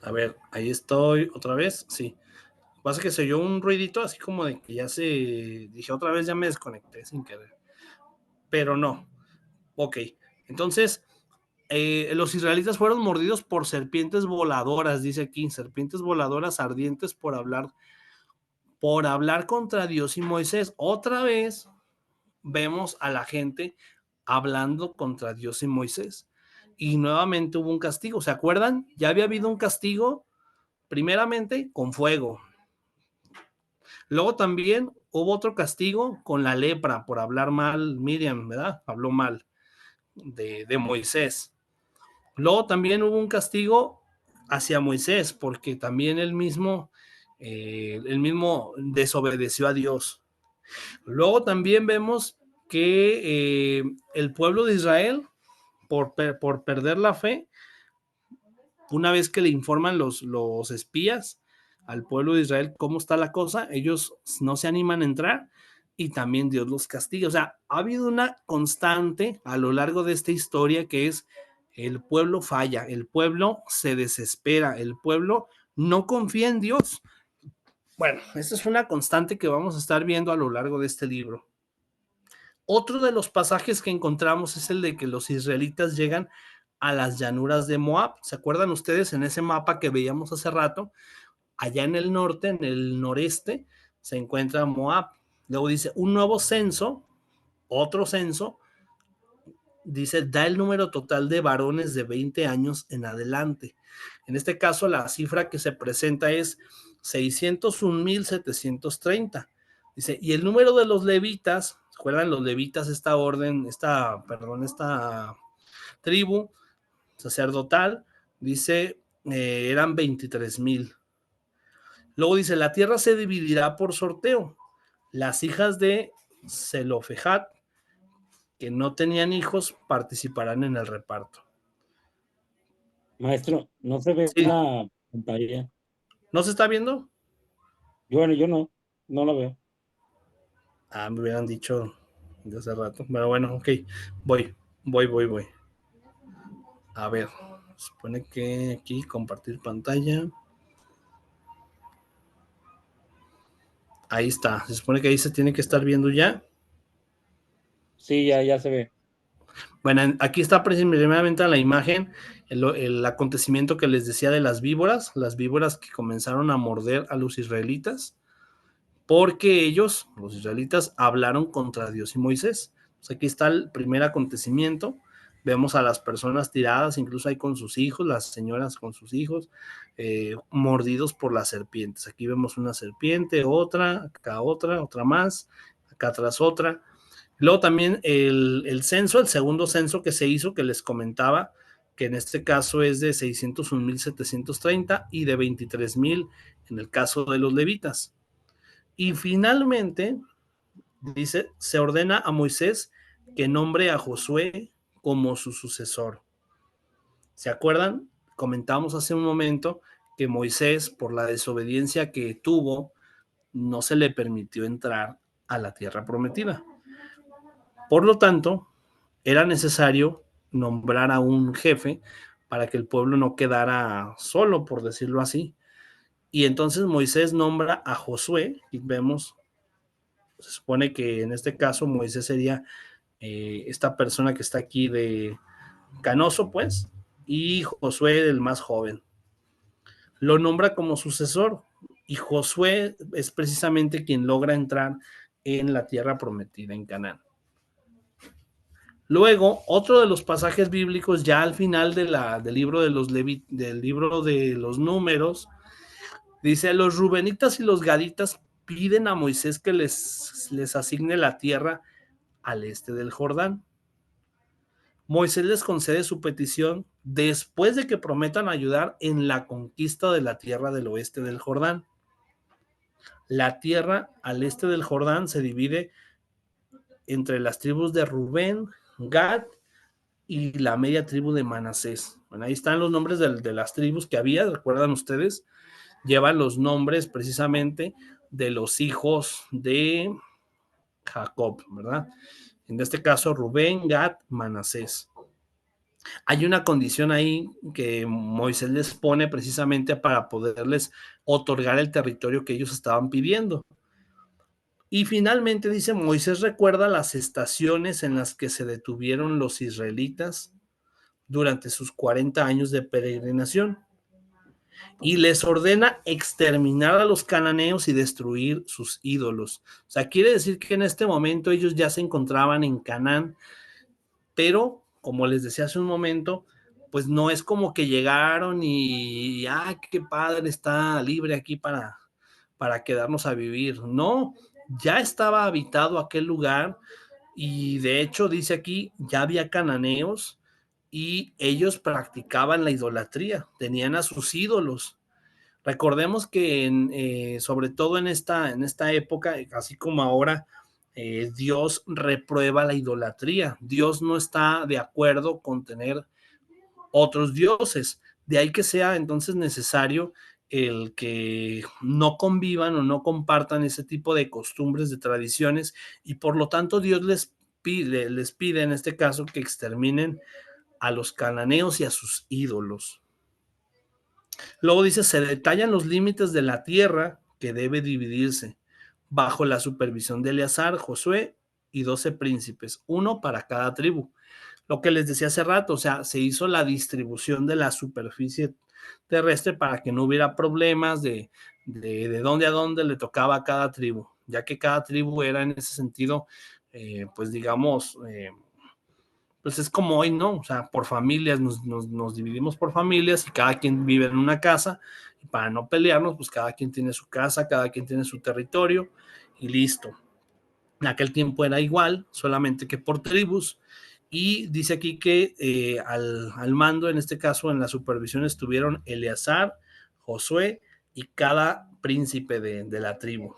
A ver, ahí estoy otra vez, sí. Pasa que se oyó un ruidito así como de que ya dije otra vez, ya me desconecté sin querer. Pero no. Ok. Entonces, los israelitas fueron mordidos por serpientes voladoras, dice aquí, serpientes voladoras ardientes por hablar contra Dios y Moisés. Otra vez vemos a la gente hablando contra Dios y Moisés. Y nuevamente hubo un castigo. ¿Se acuerdan? Ya había habido un castigo, primeramente con fuego. Luego también hubo otro castigo con la lepra por hablar mal. Miriam, ¿verdad? Habló mal de Moisés. Luego también hubo un castigo hacia Moisés porque también él mismo desobedeció a Dios. Luego también vemos que el pueblo de Israel, por perder la fe, una vez que le informan los espías al pueblo de Israel cómo está la cosa, ellos no se animan a entrar y también Dios los castiga. O sea, ha habido una constante a lo largo de esta historia que es el pueblo falla, el pueblo se desespera, el pueblo no confía en Dios. Bueno, esta es una constante que vamos a estar viendo a lo largo de este libro. Otro de los pasajes que encontramos es el de que los israelitas llegan a las llanuras de Moab. ¿Se acuerdan ustedes en ese mapa que veíamos hace rato? Allá en el norte, en el noreste, se encuentra Moab. Luego dice, un nuevo censo, otro censo, dice, da el número total de varones de 20 años en adelante. En este caso, la cifra que se presenta es 601,730. Dice, y el número de los levitas, ¿recuerdan los levitas, esta tribu sacerdotal? Dice, eran 23,000. Luego dice, la tierra se dividirá por sorteo. Las hijas de Zelofejat, que no tenían hijos, participarán en el reparto. Maestro, no se ve Sí. la pantalla. ¿No se está viendo? Bueno, yo no la veo. Me hubieran dicho de hace rato. Pero bueno, ok. Voy. A ver, se supone que aquí compartir pantalla. Ahí está. Se supone que ahí se tiene que estar viendo ya. Sí, ya se ve. Bueno, aquí está primeramente la imagen, el acontecimiento que les decía de las víboras que comenzaron a morder a los israelitas, porque ellos, los israelitas, hablaron contra Dios y Moisés. Pues aquí está el primer acontecimiento. Vemos a las personas tiradas, incluso ahí con sus hijos, las señoras con sus hijos, mordidos por las serpientes. Aquí vemos una serpiente, otra, acá otra más, acá atrás otra. Luego también el censo, el segundo censo que se hizo, que les comentaba, que en este caso es de 601,730 y de 23,000 en el caso de los levitas. Y finalmente, dice, se ordena a Moisés que nombre a Josué como su sucesor. ¿Se acuerdan? Comentamos hace un momento que Moisés, por la desobediencia que tuvo, no se le permitió entrar a la tierra prometida. Por lo tanto, era necesario nombrar a un jefe para que el pueblo no quedara solo, por decirlo así. Y entonces Moisés nombra a Josué, y vemos, se supone que en este caso Moisés sería esta persona que está aquí de canoso, pues, y Josué el más joven. lo nombra como sucesor, y Josué es precisamente quien logra entrar en la tierra prometida en Canaán. Luego, otro de los pasajes bíblicos, ya al final del libro de del libro de los Números, dice: los rubenitas y los gaditas piden a Moisés que les asigne la tierra al este del Jordán. Moisés les concede su petición después de que prometan ayudar en la conquista de la tierra del oeste del Jordán. La tierra al este del Jordán se divide entre las tribus de Rubén, Gad y la media tribu de Manasés. Bueno, ahí están los nombres de las tribus que había, ¿recuerdan ustedes? Llevan los nombres precisamente de los hijos de Jacob, ¿verdad? En este caso, Rubén, Gad, Manasés. Hay una condición ahí que Moisés les pone precisamente para poderles otorgar el territorio que ellos estaban pidiendo. Y finalmente dice: Moisés recuerda las estaciones en las que se detuvieron los israelitas durante sus 40 años de peregrinación y les ordena exterminar a los cananeos y destruir sus ídolos. O sea, quiere decir que en este momento ellos ya se encontraban en Canaán, pero como les decía hace un momento, pues no es como que llegaron y qué padre, está libre aquí para quedarnos a vivir. No, ya estaba habitado aquel lugar, y de hecho dice aquí, ya había cananeos y ellos practicaban la idolatría, tenían a sus ídolos. Recordemos que sobre todo en esta época, así como ahora, Dios reprueba la idolatría. Dios no está de acuerdo con tener otros dioses. De ahí que sea entonces necesario el que no convivan o no compartan ese tipo de costumbres, de tradiciones, y por lo tanto Dios les pide en este caso que exterminen a los cananeos y a sus ídolos. Luego dice: se detallan los límites de la tierra que debe dividirse bajo la supervisión de Eleazar, Josué y 12 príncipes, uno para cada tribu. Lo que les decía hace rato, o sea, se hizo la distribución de la superficie terrestre para que no hubiera problemas de dónde a dónde le tocaba a cada tribu, ya que cada tribu era en ese sentido, pues digamos, pues es como hoy, ¿no? O sea, por familias, nos dividimos por familias y cada quien vive en una casa, y para no pelearnos, pues cada quien tiene su casa, cada quien tiene su territorio y listo. En aquel tiempo era igual, solamente que por tribus. Y dice aquí que al mando, en este caso en la supervisión, estuvieron Eleazar, Josué y cada príncipe de la tribu.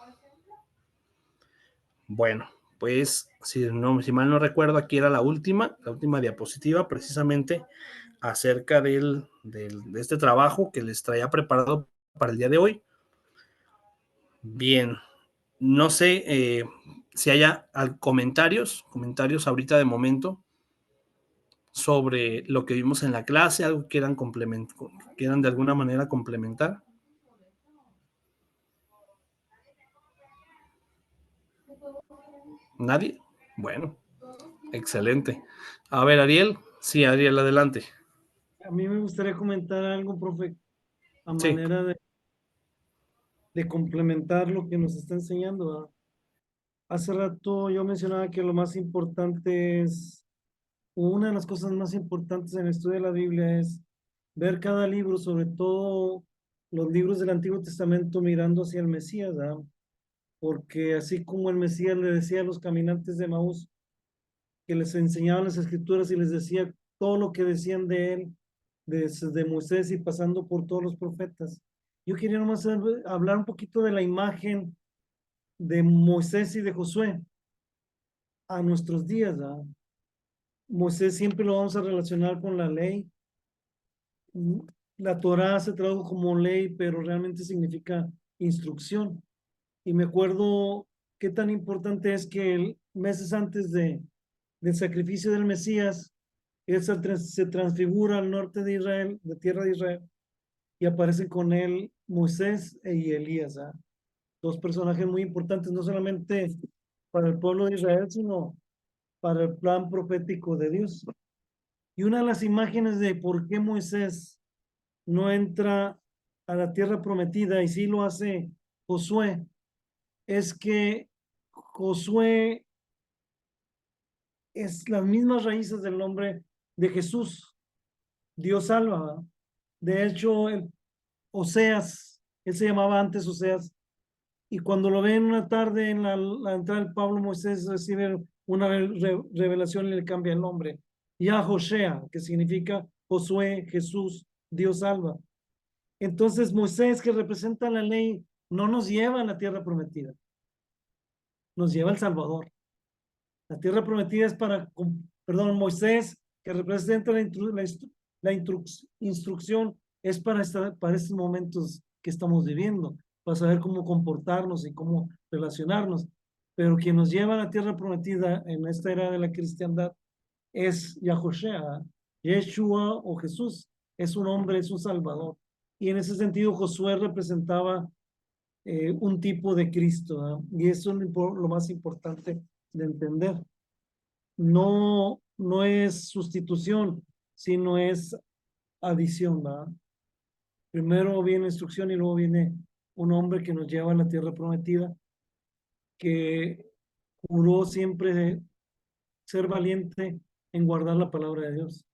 Bueno, pues si mal no recuerdo, aquí era la última diapositiva, precisamente acerca de este trabajo que les traía preparado para el día de hoy. Bien, no sé si haya comentarios ahorita de momento sobre lo que vimos en la clase, algo que quieran de alguna manera complementar. ¿Nadie? Bueno, excelente. A ver, Ariel. Sí, Ariel, adelante. A mí me gustaría comentar algo, profe, a Sí. manera de complementar lo que nos está enseñando, ¿verdad? Hace rato yo mencionaba que lo más importante es, una de las cosas más importantes en el estudio de la Biblia es ver cada libro, sobre todo los libros del Antiguo Testamento, mirando hacia el Mesías, ¿verdad? Porque así como el Mesías le decía a los caminantes de Maús, que les enseñaban las escrituras y les decía todo lo que decían de él, desde Moisés y pasando por todos los profetas. Yo quería nomás hablar un poquito de la imagen de Moisés y de Josué a nuestros días, ¿verdad? Moisés siempre lo vamos a relacionar con la ley. La Torá se tradujo como ley, pero realmente significa instrucción. Y me acuerdo qué tan importante es que meses antes del sacrificio del Mesías, él se transfigura al norte de Israel, de tierra de Israel, y aparecen con él Moisés y Elías, ¿ah? Dos personajes muy importantes, no solamente para el pueblo de Israel, sino para el plan profético de Dios. Y una de las imágenes de por qué Moisés no entra a la tierra prometida, y sí lo hace Josué, es que Josué es las mismas raíces del nombre de Jesús, Dios salva, ¿verdad? De hecho, Oseas, él se llamaba antes Oseas, y cuando lo ven una tarde en la entrada del Pablo, Moisés recibe una revelación y le cambia el nombre. Yahoshea, que significa Josué, Jesús, Dios salva. Entonces Moisés, que representa la ley, no nos lleva a la tierra prometida, nos lleva al Salvador. La tierra prometida es para, perdón, Moisés, que representa la instrucción, es para estos momentos que estamos viviendo, para saber cómo comportarnos y cómo relacionarnos. Pero quien nos lleva a la tierra prometida en esta era de la cristiandad es Yahoshua, Yeshua o Jesús. Es un hombre, es un salvador. Y en ese sentido Josué representaba un tipo de Cristo, ¿verdad? Y eso es lo más importante de entender. No, no es sustitución, sino es adición, ¿verdad? Primero viene instrucción y luego viene un hombre que nos lleva a la tierra prometida, que juró siempre ser valiente en guardar la palabra de Dios.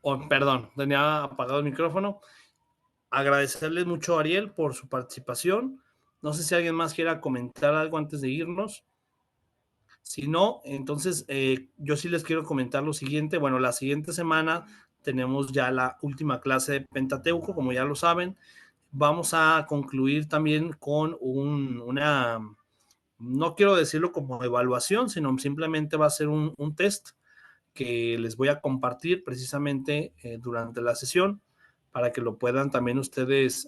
Oh, perdón, tenía apagado el micrófono. Agradecerles mucho a Ariel por su participación. No sé si alguien más quiera comentar algo antes de irnos. Si no, entonces yo sí les quiero comentar lo siguiente. Bueno, la siguiente semana tenemos ya la última clase de Pentateuco, como ya lo saben. Vamos a concluir también con una, no quiero decirlo como evaluación, sino simplemente va a ser un test que les voy a compartir precisamente durante la sesión para que lo puedan también ustedes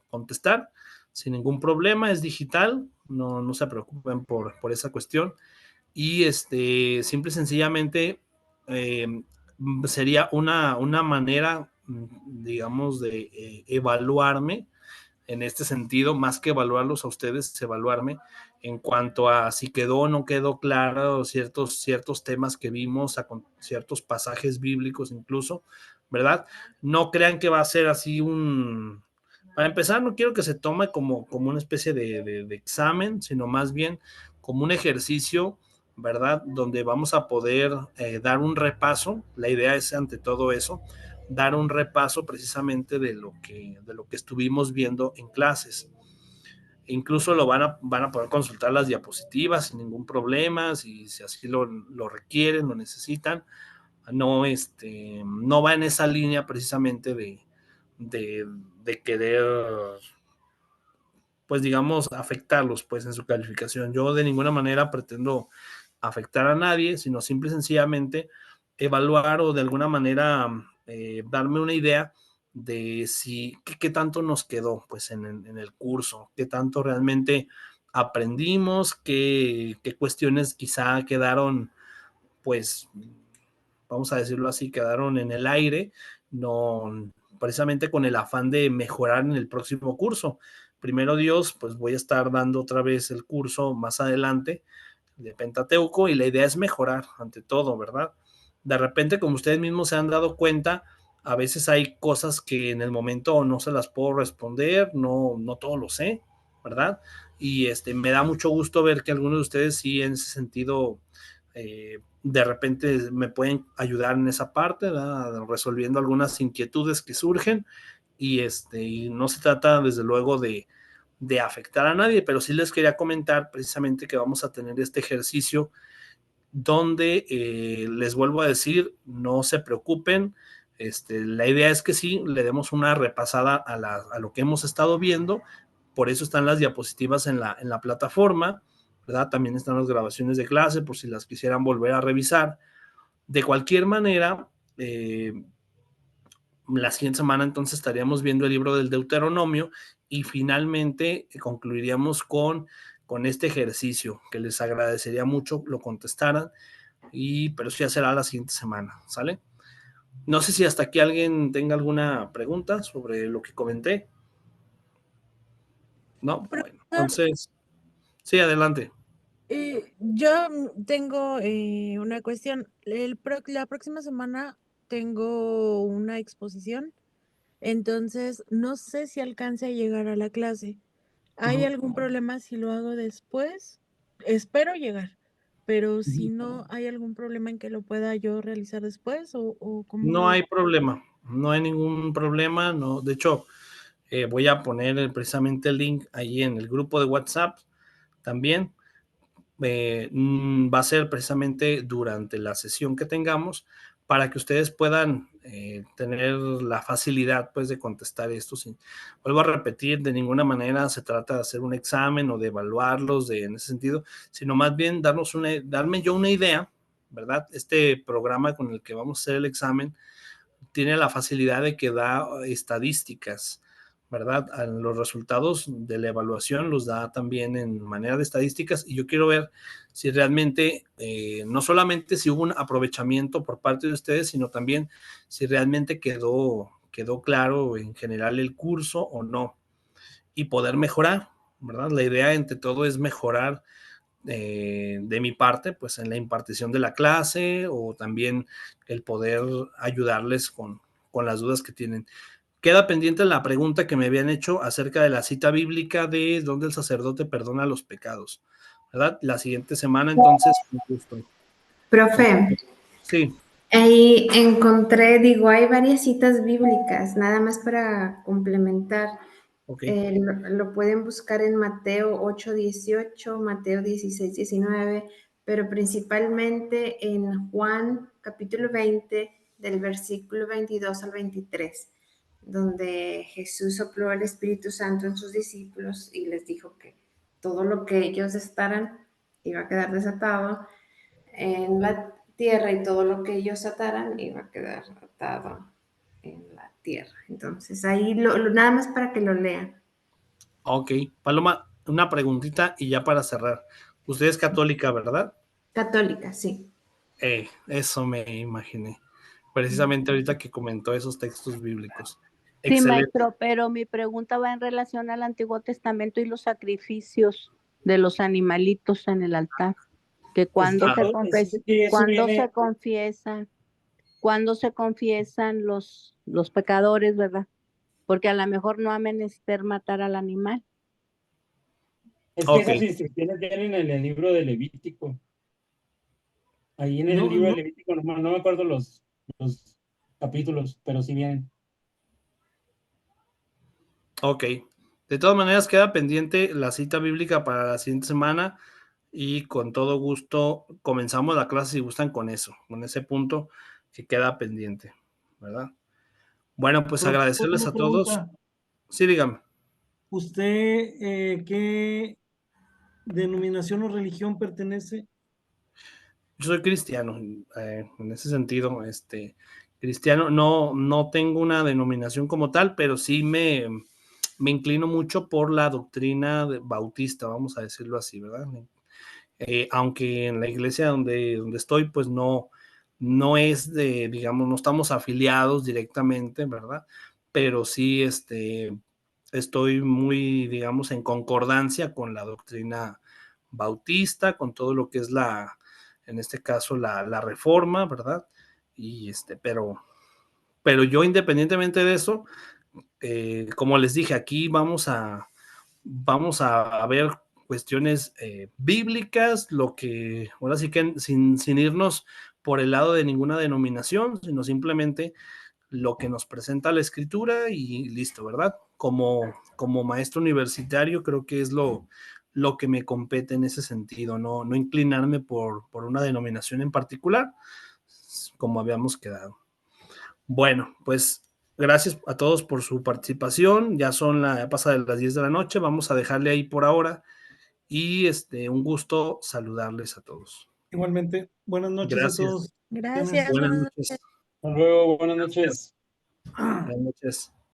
contestar sin ningún problema. Es digital, no se preocupen por esa cuestión. Y simple y sencillamente sería una manera, digamos, de evaluarme en este sentido, más que evaluarlos a ustedes, evaluarme en cuanto a si quedó o no quedó claro ciertos temas que vimos, ciertos pasajes bíblicos incluso, ¿verdad? No crean que va a ser así Para empezar, no quiero que se tome como una especie de examen, sino más bien como un ejercicio, ¿verdad? Donde vamos a poder dar un repaso. La idea es, ante todo eso, dar un repaso precisamente de lo que estuvimos viendo en clases. Incluso van a poder consultar las diapositivas sin ningún problema, si así lo requieren, lo necesitan. No, no va en esa línea precisamente de querer, pues digamos, afectarlos pues en su calificación. Yo de ninguna manera pretendo afectar a nadie, sino simple y sencillamente evaluar o de alguna manera darme una idea de qué tanto nos quedó pues en el curso, qué tanto realmente aprendimos, qué cuestiones quizá quedaron, pues, vamos a decirlo así, quedaron en el aire, no precisamente con el afán de mejorar en el próximo curso. Primero Dios, pues voy a estar dando otra vez el curso más adelante de Pentateuco y la idea es mejorar ante todo, ¿verdad? De repente, como ustedes mismos se han dado cuenta, a veces hay cosas que en el momento no se las puedo responder, no todo lo sé, ¿verdad? Y me da mucho gusto ver que algunos de ustedes sí en ese sentido de repente me pueden ayudar en esa parte, ¿verdad? Resolviendo algunas inquietudes que surgen y no se trata desde luego de afectar a nadie, pero sí les quería comentar precisamente que vamos a tener este ejercicio donde les vuelvo a decir, no se preocupen, la idea es que sí, le demos una repasada a lo que hemos estado viendo, por eso están las diapositivas en la plataforma, ¿verdad? También están las grabaciones de clase por si las quisieran volver a revisar. De cualquier manera, la siguiente semana entonces estaríamos viendo el libro del Deuteronomio y finalmente concluiríamos con este ejercicio, que les agradecería mucho lo contestaran, pero eso ya será la siguiente semana, ¿sale? No sé si hasta aquí alguien tenga alguna pregunta sobre lo que comenté. ¿No? Bueno, entonces, sí, adelante. Yo tengo una cuestión. La próxima semana tengo una exposición, entonces no sé si alcance a llegar a la clase. ¿Hay algún problema si lo hago después? Espero llegar, pero si no, ¿hay algún problema en que lo pueda yo realizar después o cómo No lo... hay problema, no hay ningún problema, no. De hecho, voy a poner precisamente el link ahí en el grupo de WhatsApp también. Va a ser precisamente durante la sesión que tengamos para que ustedes puedan tener la facilidad pues de contestar esto. Vuelvo a repetir, de ninguna manera se trata de hacer un examen o de evaluarlos en ese sentido, sino más bien darme yo una idea, ¿verdad? Este programa con el que vamos a hacer el examen tiene la facilidad de que da estadísticas, ¿verdad? Los resultados de la evaluación los da también en manera de estadísticas y yo quiero ver si realmente, no solamente si hubo un aprovechamiento por parte de ustedes, sino también si realmente quedó claro en general el curso o no y poder mejorar, ¿verdad? La idea entre todo es mejorar de mi parte, pues en la impartición de la clase o también el poder ayudarles con las dudas que tienen. Queda pendiente la pregunta que me habían hecho acerca de la cita bíblica de dónde el sacerdote perdona los pecados, ¿verdad? La siguiente semana, entonces, con gusto. Profe, Sí. ahí encontré, digo, hay varias citas bíblicas, nada más para complementar. Ok. Lo pueden buscar en Mateo 8:18, Mateo 16:19, pero principalmente en Juan capítulo 20, del versículo 22 al 23, donde Jesús sopló el Espíritu Santo en sus discípulos y les dijo que todo lo que ellos desataran iba a quedar desatado en la tierra y todo lo que ellos ataran iba a quedar atado en la tierra. Entonces ahí nada más para que lo lean. Ok. Paloma, una preguntita y ya para cerrar. Usted es católica, ¿verdad? Católica, sí. Eso me imaginé. Precisamente ahorita que comentó esos textos bíblicos. Sí, Excelente. maestro, pero mi pregunta va en relación al Antiguo Testamento y los sacrificios de los animalitos en el altar, que cuando se confiesan los pecadores, ¿verdad? Porque a lo mejor no ha menester matar al animal. Es que esas instrucciones vienen en el libro de Levítico. Ahí en el libro de Levítico, no me acuerdo los capítulos, pero sí vienen. Ok. De todas maneras, queda pendiente la cita bíblica para la siguiente semana y con todo gusto comenzamos la clase si gustan con eso, con ese punto que queda pendiente, ¿verdad? Bueno, pues agradecerles a todos. Sí, dígame. ¿Usted qué denominación o religión pertenece? Yo soy cristiano, en ese sentido, cristiano, no tengo una denominación como tal, pero sí me inclino mucho por la doctrina bautista, vamos a decirlo así, ¿verdad? Aunque en la iglesia donde estoy, pues no es digamos, no estamos afiliados directamente, ¿verdad? Pero sí, estoy muy, digamos, en concordancia con la doctrina bautista, con todo lo que es en este caso, la reforma, ¿verdad? Y pero yo independientemente de eso, como les dije, aquí vamos a ver cuestiones bíblicas, lo que ahora sí que sin irnos por el lado de ninguna denominación, sino simplemente lo que nos presenta la escritura y listo, ¿verdad? Como maestro universitario creo que es lo que me compete en ese sentido, no inclinarme por una denominación en particular, como habíamos quedado. Bueno, pues gracias a todos por su participación. Ya pasadas las 10 de la noche. Vamos a dejarle ahí por ahora. Y un gusto saludarles a todos. Igualmente, buenas noches a Gracias. todos. Gracias. Buenas noches. Hasta luego, buenas noches. Buenas noches.